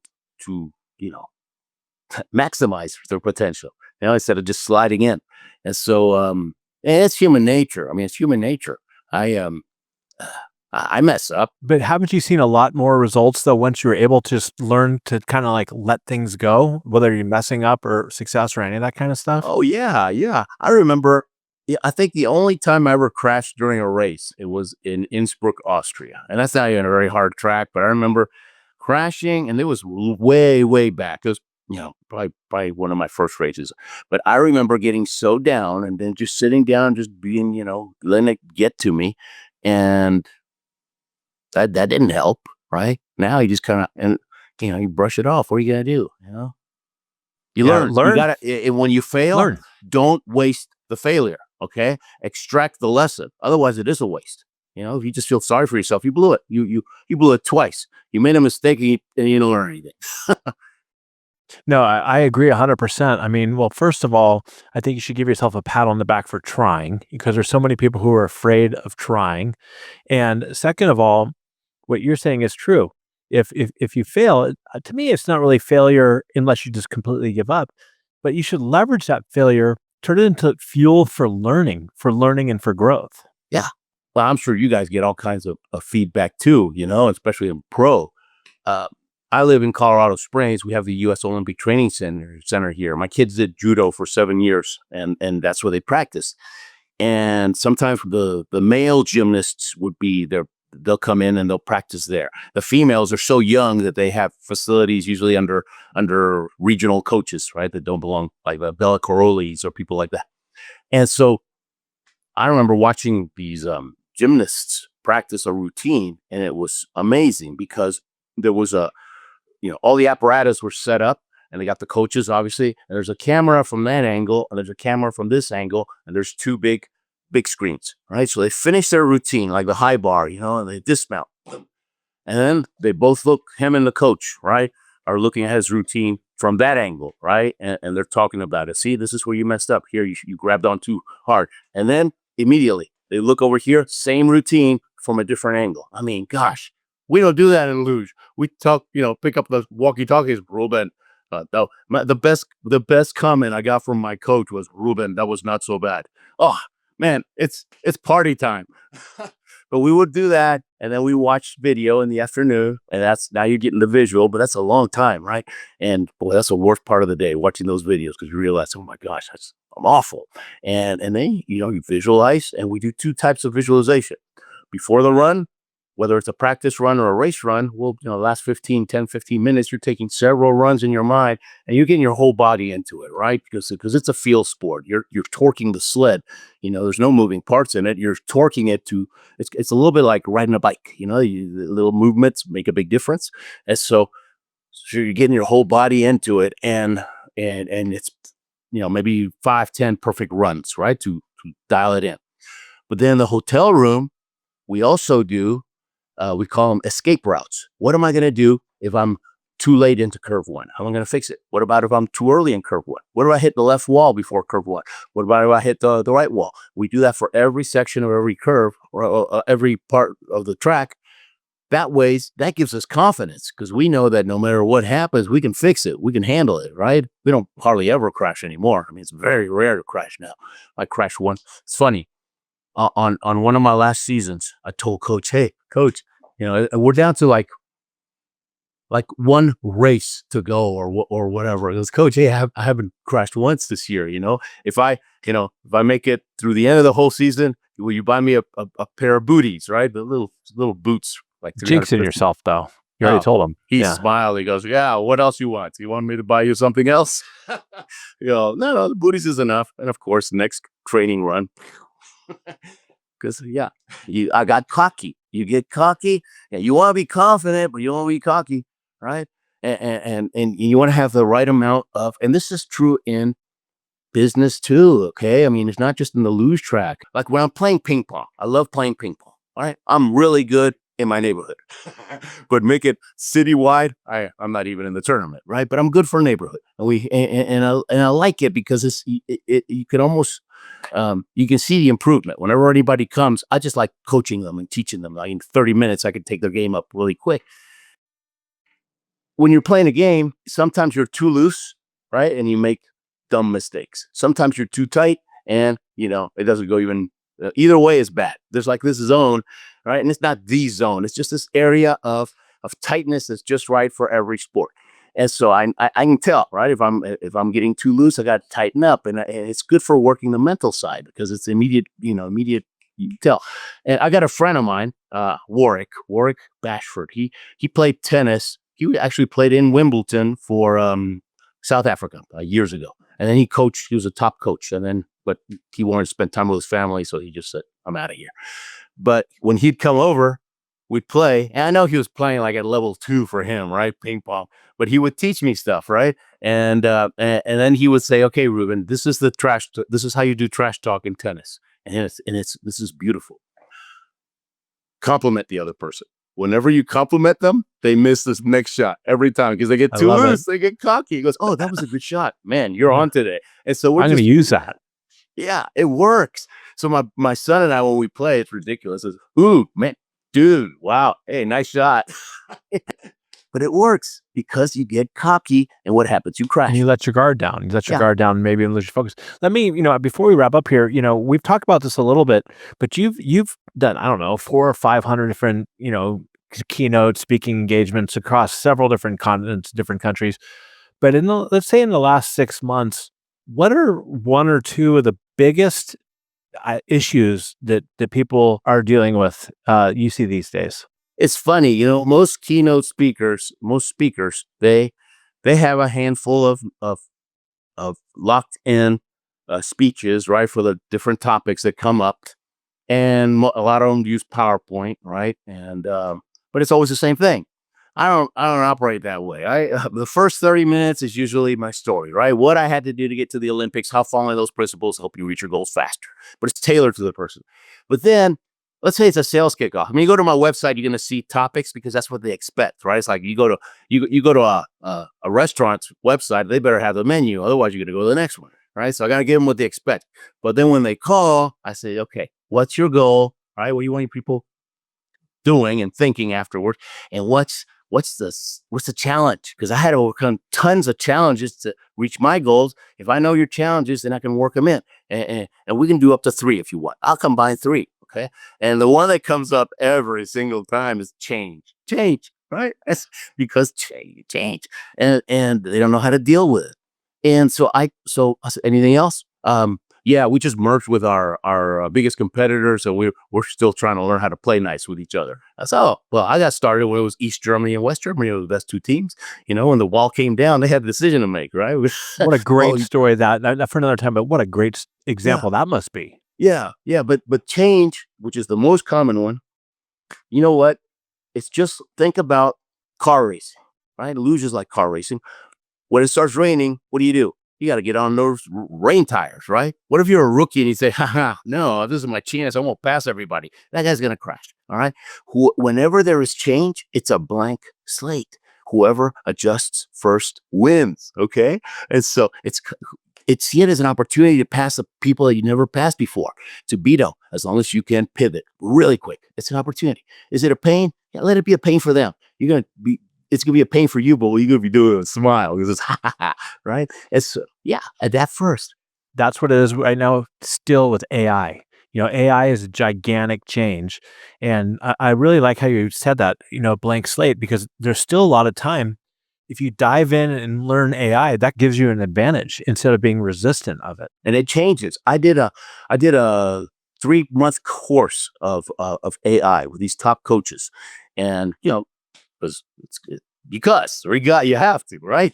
maximize their potential, instead of just sliding in. And so, and it's human nature. I mean, it's human nature. I mess up. But haven't you seen a lot more results though once you're able to just learn to kind of like let things go, whether you're messing up or success or any of that kind of stuff? Oh yeah, yeah. I remember. I think the only time I ever crashed during a race, it was in Innsbruck, Austria, and that's not even a very hard track. But I remember crashing, and it was way, way back. It was probably one of my first races. But I remember getting so down and then just sitting down, just being, letting it get to me. And that didn't help, right? Now you just kind of, and, you brush it off. What are you going to do? You Yeah, learn. You learn, got to, and when you fail, learn. don't waste the failure. Okay. Extract the lesson. Otherwise, it is a waste. If you just feel sorry for yourself, you blew it. You blew it twice. You made a mistake and you didn't learn anything. No, I agree 100%. I mean, well, first of all, I think you should give yourself a pat on the back for trying because there's so many people who are afraid of trying. And second of all, what you're saying is true. If you fail, to me, it's not really failure unless you just completely give up. But you should leverage that failure, turn it into fuel for learning and for growth. Yeah. Well, I'm sure you guys get all kinds of feedback too, especially in pro. Uh, I live in Colorado Springs. We have the U.S. Olympic Training Center here. My kids did judo for 7 years, and that's where they practiced. And sometimes the male gymnasts would be there. They'll come in and they'll practice there. The females are so young that they have facilities usually under regional coaches, right? That don't belong, like Bella Carolis or people like that. And so I remember watching these gymnasts practice a routine, and it was amazing because there was all the apparatus were set up, and they got the coaches, obviously, and there's a camera from that angle, and there's a camera from this angle, and there's two big screens, right? So they finish their routine, like the high bar, and they dismount. And then they both look, him and the coach, right, are looking at his routine from that angle, right? And they're talking about it. See, this is where you messed up. Here, you grabbed on too hard. And then immediately they look over here, same routine from a different angle. I mean, gosh, we don't do that in luge. We talk, pick up the walkie-talkies, Ruben. The best comment I got from my coach was, Ruben, that was not so bad. Oh man, it's party time. But we would do that, and then we watched video in the afternoon, and that's now you're getting the visual, but that's a long time, right? And boy, that's the worst part of the day, watching those videos, because you realize, oh my gosh, I'm awful. And then you visualize, and we do two types of visualization. Before the run, whether it's a practice run or a race run, last 15 minutes, you're taking several runs in your mind and you're getting your whole body into it, right? Because it's a feel sport. You're torquing the sled. There's no moving parts in it. You're torquing it it's a little bit like riding a bike. The little movements make a big difference. And so you're getting your whole body into it, and it's maybe 5-10 perfect runs, right? To dial it in. But then in the hotel room, we also do we call them escape routes. What am I going to do if I'm too late into curve one? How am I going to fix it? What about if I'm too early in curve one? What if I hit the left wall before curve one? What about if I hit the right wall? We do that for every section of every curve or every part of the track. That gives us confidence because we know that no matter what happens, we can fix it. We can handle it, right? We don't hardly ever crash anymore. I mean, it's very rare to crash now. I crashed once. It's funny. On one of my last seasons, I told coach, "Hey, coach, we're down to like one race to go or whatever." It was, "Coach, hey, I haven't crashed once this year. If I make it through the end of the whole season, will you buy me a pair of booties, right? The little boots, like Jinxing yourself, though. You already told him. He smiled. He goes, "Yeah, what else you want? You want me to buy you something else?" No, the booties is enough. And of course, next training run. Because I got cocky. You get cocky. Yeah, you want to be confident, but you want to be cocky, right? And you want to have the right amount of. And this is true in business too. Okay, I mean it's not just in the luge track. Like when I'm playing ping pong, I love playing ping pong. All right, I'm really good in my neighborhood, but make it citywide. I'm not even in the tournament, right? But I'm good for a neighborhood, and I like it because you can almost you can see the improvement whenever anybody comes. I just like coaching them and teaching them. Like in 30 minutes, I can take their game up really quick. When you're playing a game, sometimes you're too loose, right? And you make dumb mistakes. Sometimes you're too tight and, it doesn't go even, either way is bad. There's like this zone, right? And it's not the zone. It's just this area of tightness that's just right for every sport. And so I can tell, right? If I'm getting too loose, I got to tighten up, and it's good for working the mental side because it's immediate. You can tell. And I got a friend of mine, Warwick Bashford. He played tennis. He actually played in Wimbledon for South Africa years ago. And then he was a top coach. But he wanted to spend time with his family. So he just said, I'm out of here. But when he'd come over, we'd play. And I know he was playing like at level 2 for him, right? Ping pong. But he would teach me stuff, right? And then he would say, okay, Ruben, this is how you do trash talk in tennis. This is beautiful. Compliment the other person. Whenever you compliment them, they miss this next shot every time because they get too loose. They get cocky. He goes, oh, that was a good shot. Man, you're on today. And so I'm going to use that. Yeah, it works. So my son and I, when we play, it's ridiculous. It's, ooh, man, dude, wow. Hey, nice shot. But it works because you get cocky, and what happens? You crash. And you let your guard down. You let your guard down, maybe, and lose your focus. Let me, before we wrap up here, we've talked about this a little bit, but you've done, I don't know, 400 or 500 different, keynote speaking engagements across several different continents, different countries. But let's say in the last 6 months, what are one or two of the biggest issues that people are dealing with you see these days? It's funny, most keynote speakers, they have a handful of locked in speeches, right, for the different topics that come up, and a lot of them use PowerPoint, right, and but it's always the same thing. I don't operate that way. The first 30 minutes is usually my story, right? What I had to do to get to the Olympics, how following those principles help you reach your goals faster. But it's tailored to the person. But then, let's say it's a sales kickoff. I mean, you go to my website, you're going to see topics because that's what they expect, right? It's like you go to a restaurant's website, they better have the menu, otherwise you're going to go to the next one, right? So I got to give them what they expect. But then when they call, I say, okay, what's your goal, right? What do you want your people doing and thinking afterwards? And what's the challenge? Because I had to overcome tons of challenges to reach my goals. If I know your challenges, then I can work them in. And we can do up to 3 if you want. I'll combine 3. Okay. And the one that comes up every single time is change, right? That's because change. And they don't know how to deal with it. And so anything else? Yeah, we just merged with our biggest competitor, so we're still trying to learn how to play nice with each other. Well, I got started when it was East Germany and West Germany were the best 2 teams. When the wall came down, they had a decision to make, right? What a great story that for another time, but what a great example that must be. Yeah, but change, which is the most common one, you know what? It's just think about car racing, right? Luge is like car racing. When it starts raining, what do? You got to get on those rain tires, right? What if you're a rookie and you say, no, this is my chance. I won't pass everybody. That guy's going to crash, all right? Whenever there is change, it's a blank slate. Whoever adjusts first wins, okay? And so it's see it as an opportunity to pass the people that you never passed before, to beat them, as long as you can pivot really quick. It's an opportunity. Is it a pain? Yeah, let it be a pain for them. It's going to be a pain for you, but you're going to be doing a smile because it's right? It's adapt first. That's what it is right now still with AI. AI is a gigantic change. And I really like how you said that, blank slate, because there's still a lot of time. If you dive in and learn AI, that gives you an advantage instead of being resistant of it. And it changes. I did a 3-month course of AI with these top coaches. And, because you have to, right?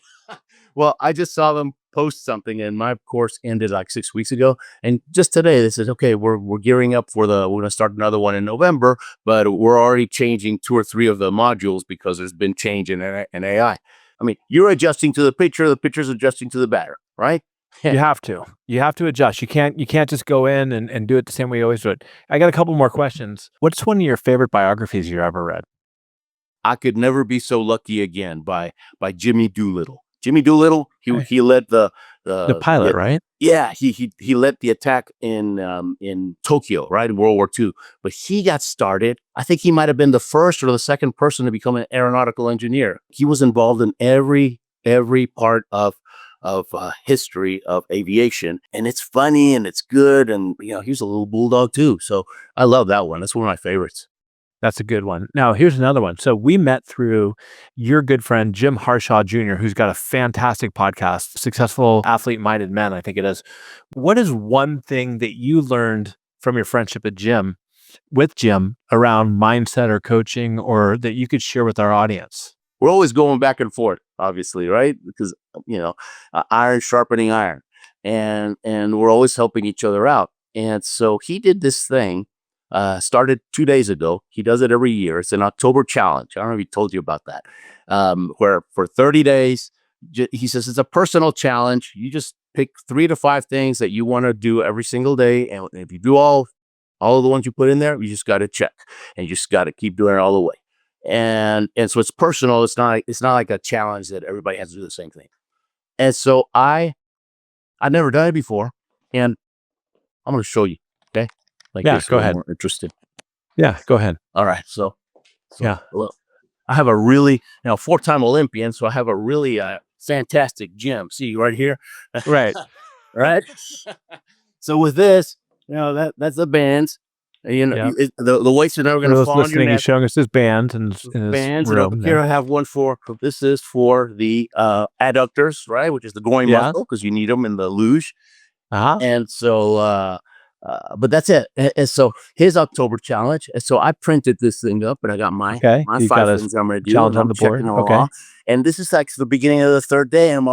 Well, I just saw them post something, and my course ended like 6 weeks ago. And just today, they said, "Okay, we're gearing up we're going to start another one in November, but we're already changing 2 or 3 of the modules because there's been change in AI." I mean, you're adjusting to the picture's adjusting to the batter, right? You have to adjust. You can't just go in and do it the same way you always do it. I got a couple more questions. What's one of your favorite biographies you ever read? I Could Never Be So Lucky Again by Jimmy Doolittle. Jimmy Doolittle, he led the pilot, right? Yeah, he led the attack in Tokyo, right, in World War II. But he got started. I think he might have been the first or the second person to become an aeronautical engineer. He was involved in every part of history of aviation, and it's funny and it's good, and he was a little bulldog too. So I love that one. That's one of my favorites. That's a good one. Now, here's another one. So we met through your good friend, Jim Harshaw Jr., who's got a fantastic podcast, Successful Athlete-Minded Men, I think it is. What is one thing that you learned from your friendship with Jim around mindset or coaching, or that you could share with our audience? we're always going back and forth, obviously, right? Because iron sharpening iron, and we're always helping each other out. And so he did this thing. Started 2 days ago. He does it every year. It's an October challenge. I don't know if he told you about that. Where for 30 days, he says it's a personal challenge. You just pick 3 to 5 things that you want to do every single day, and if you do all of the ones you put in there, you just got to check, and you just got to keep doing it all the way. And so it's personal. It's not like a challenge that everybody has to do the same thing. And so I've never done it before, and I'm going to show you. Okay, like Yeah, this. go ahead. More interested. Yeah, go ahead. All right, so Yeah. look, I have a really 4-time Olympian, so I have a really fantastic gym. See right here, Right. right? So with this, that's the bands. Yeah. The weights are never For going to those fall on your listening, he's neck. showing us his band and his Bands, and up room here there. I have one for. This is for the adductors, right? Which is the groin Yeah. muscle, because you need them in the luge. Uh-huh. And so, but that's it. And so his October challenge. And so I printed this thing up, and I got my Okay. You've got 5 a things I'm going to do. challenge And on I'm the board. checking them all Okay. off. And this is like the beginning of the 3rd day. And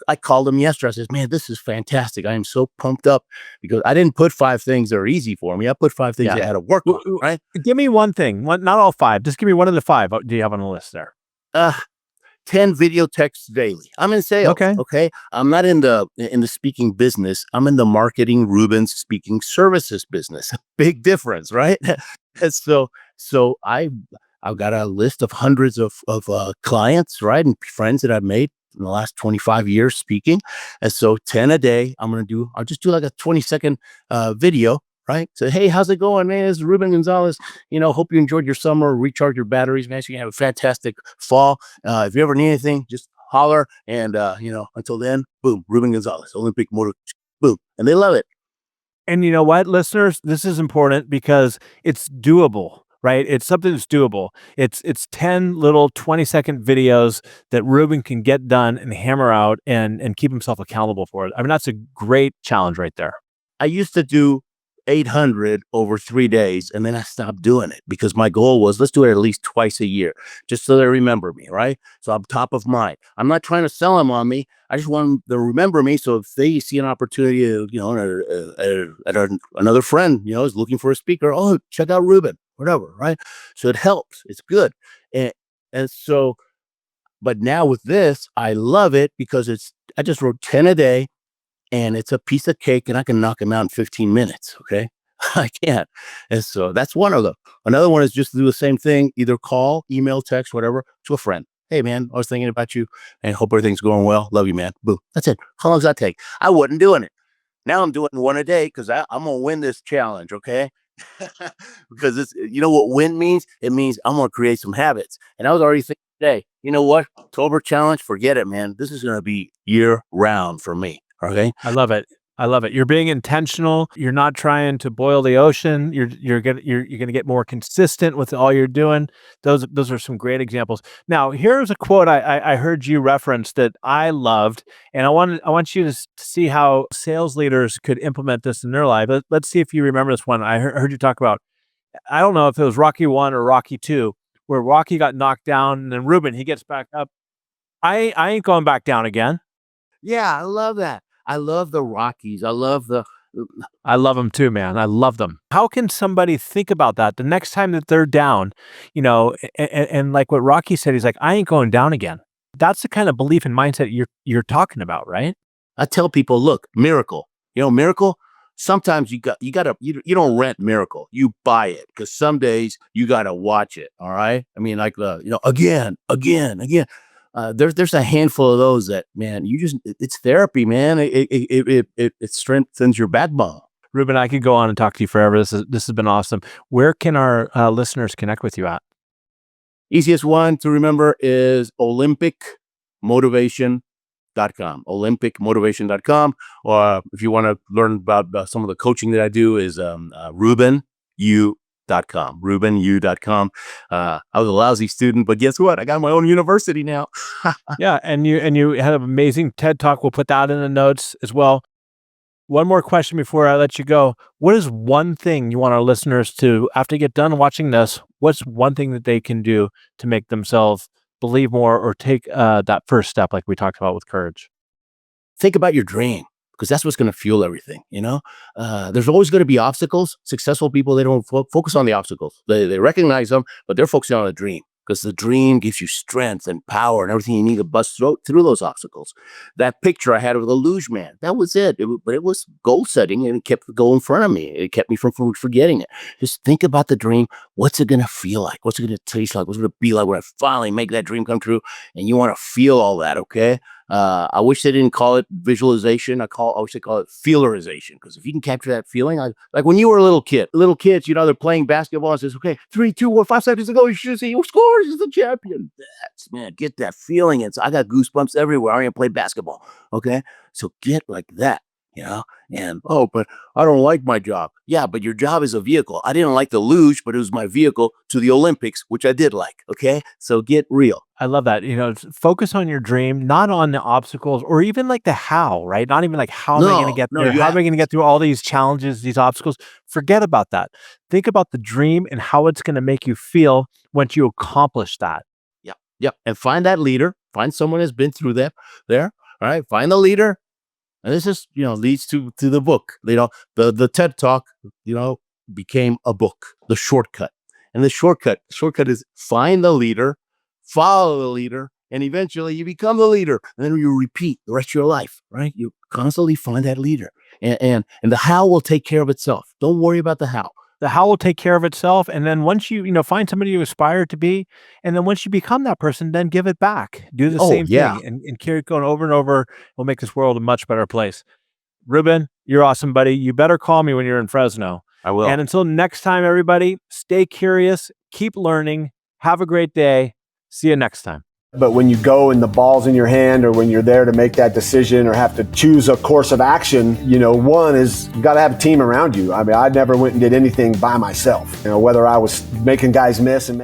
I called him yesterday. I said, man, this is fantastic. I am so pumped up, because I didn't put 5 things that are easy for me. I put 5 things Yeah. that I had to work on, right? Give me one thing. Not all 5. Just give me one of the 5. What do you have on the list there? 10 video texts daily. I'm in sales. Okay. I'm not in the speaking business. I'm in the marketing Ruben's speaking services business. Big difference, right? And so I've got a list of hundreds of clients, right, and friends that I've made in the last 25 years speaking. And so 10 a day. I'll just do like a 20-second video. Right. So, hey, how's it going, man? This is Ruben Gonzalez. Hope you enjoyed your summer. Recharge your batteries, man. So you can have a fantastic fall. If you ever need anything, just holler. And, until then, boom, Ruben Gonzalez, Olympic motor, boom. And they love it. And you know what, listeners? This is important because it's doable, right? It's something that's doable. It's 10 little 20-second videos that Ruben can get done and hammer out and keep himself accountable for it. I mean, that's a great challenge right there. I used to do 800 over 3 days, and then I stopped doing it, because my goal was, let's do it at least twice a year, just so they remember me, right? So I'm top of mind. I'm not trying to sell them on me. I just want them to remember me. So if they see an opportunity, another friend, is looking for a speaker, oh, check out Ruben, whatever, right? So it helps. It's good. And so, but now with this, I love it, because I just wrote 10 a day. And it's a piece of cake, and I can knock them out in 15 minutes. Okay. I can't. And so that's one of them. Another one is just to do the same thing, either call, email, text, whatever, to a friend. Hey, man, I was thinking about you and hope everything's going well. Love you, man. Boom. That's it. How long does that take? I wasn't doing it. Now I'm doing one a day, because I'm going to win this challenge. Okay. Because what win means? It means I'm going to create some habits. And I was already thinking today, you know what? October challenge, forget it, man. This is going to be year round for me. Okay. I love it. You're being intentional. You're not trying to boil the ocean. You're going to get more consistent with all you're doing. Those are some great examples. Now, here's a quote I heard you reference that I loved, and I want you to see how sales leaders could implement this in their life. Let's see if you remember this one. I heard you talk about, I don't know if it was Rocky 1 or Rocky 2, where Rocky got knocked down, and then Ruben, he gets back up. I ain't going back down again. Yeah, I love that. I love the Rockies. I love them too, man. I love them. How can somebody think about that the next time that they're down, and like what Rocky said, he's like, I ain't going down again. That's the kind of belief and mindset you're talking about, right? I tell people, look, Miracle, Miracle. Sometimes you don't rent Miracle, you buy it, because some days you got to watch it. All right. I mean, like again. There's a handful of those that, man, it's therapy, man. It strengthens your backbone. Ruben, I could go on and talk to you forever. This has been awesome. Where can our listeners connect with you at? Easiest one to remember is olympicmotivation.com, olympicmotivation.com. Or if you want to learn about some of the coaching that I do, is rubenU.com. I was a lousy student, but guess what? I got my own university now. Yeah, and you had an amazing TED Talk. We'll put that in the notes as well. One more question before I let you go. What is one thing you want our listeners to, after you get done watching this, what's one thing that they can do to make themselves believe more or take that first step like we talked about with courage? Think about your dream, because that's what's going to fuel everything. There's always going to be obstacles. Successful people, they don't focus on the obstacles. They recognize them, but they're focusing on the dream, because the dream gives you strength and power and everything you need to bust through those obstacles. That picture I had of the luge man, that was it. But it was goal setting, and it kept the goal in front of me. It kept me from forgetting it. Just think about the dream. What's it going to feel like? What's it going to taste like? What's it going to be like when I finally make that dream come true? And you want to feel all that, okay? I wish they didn't call it visualization. I wish they call it feelerization, because if you can capture that feeling, like when you were a little kids, they're playing basketball and says, okay, 3, 2, 1, 5 seconds to go. You should see who scores is the champion. Man, get that feeling. I got goosebumps everywhere. I ain't played basketball. Okay. So get like that, and, oh, but I don't like my job. Yeah, but your job is a vehicle. I didn't like the luge, but it was my vehicle to the Olympics, which I did like. Okay. So get real. I love that. Focus on your dream, not on the obstacles or even like the how, right? Not even like, how am I going to get there? How am I going to get through all these challenges, these obstacles? Forget about that. Think about the dream and how it's going to make you feel once you accomplish that. Yeah. Yeah. And find that leader. Find someone who's been through that there. All right. Find the leader. And this is, leads to the book. The TED Talk, became a book, The Shortcut. And the shortcut is find the leader, follow the leader, and eventually you become the leader. And then you repeat the rest of your life, right? You constantly find that leader. And the how will take care of itself. Don't worry about the how. The how will take care of itself. And then once you, find somebody you aspire to be, and then once you become that person, then give it back. Do the same thing and carry it going over and over. We'll make this world a much better place. Ruben, you're awesome, buddy. You better call me when you're in Fresno. I will. And until next time, everybody, stay curious, keep learning, have a great day. See you next time. But when you go and the ball's in your hand, or when you're there to make that decision or have to choose a course of action, one is you got to have a team around you. I mean, I never went and did anything by myself, whether I was making guys miss and make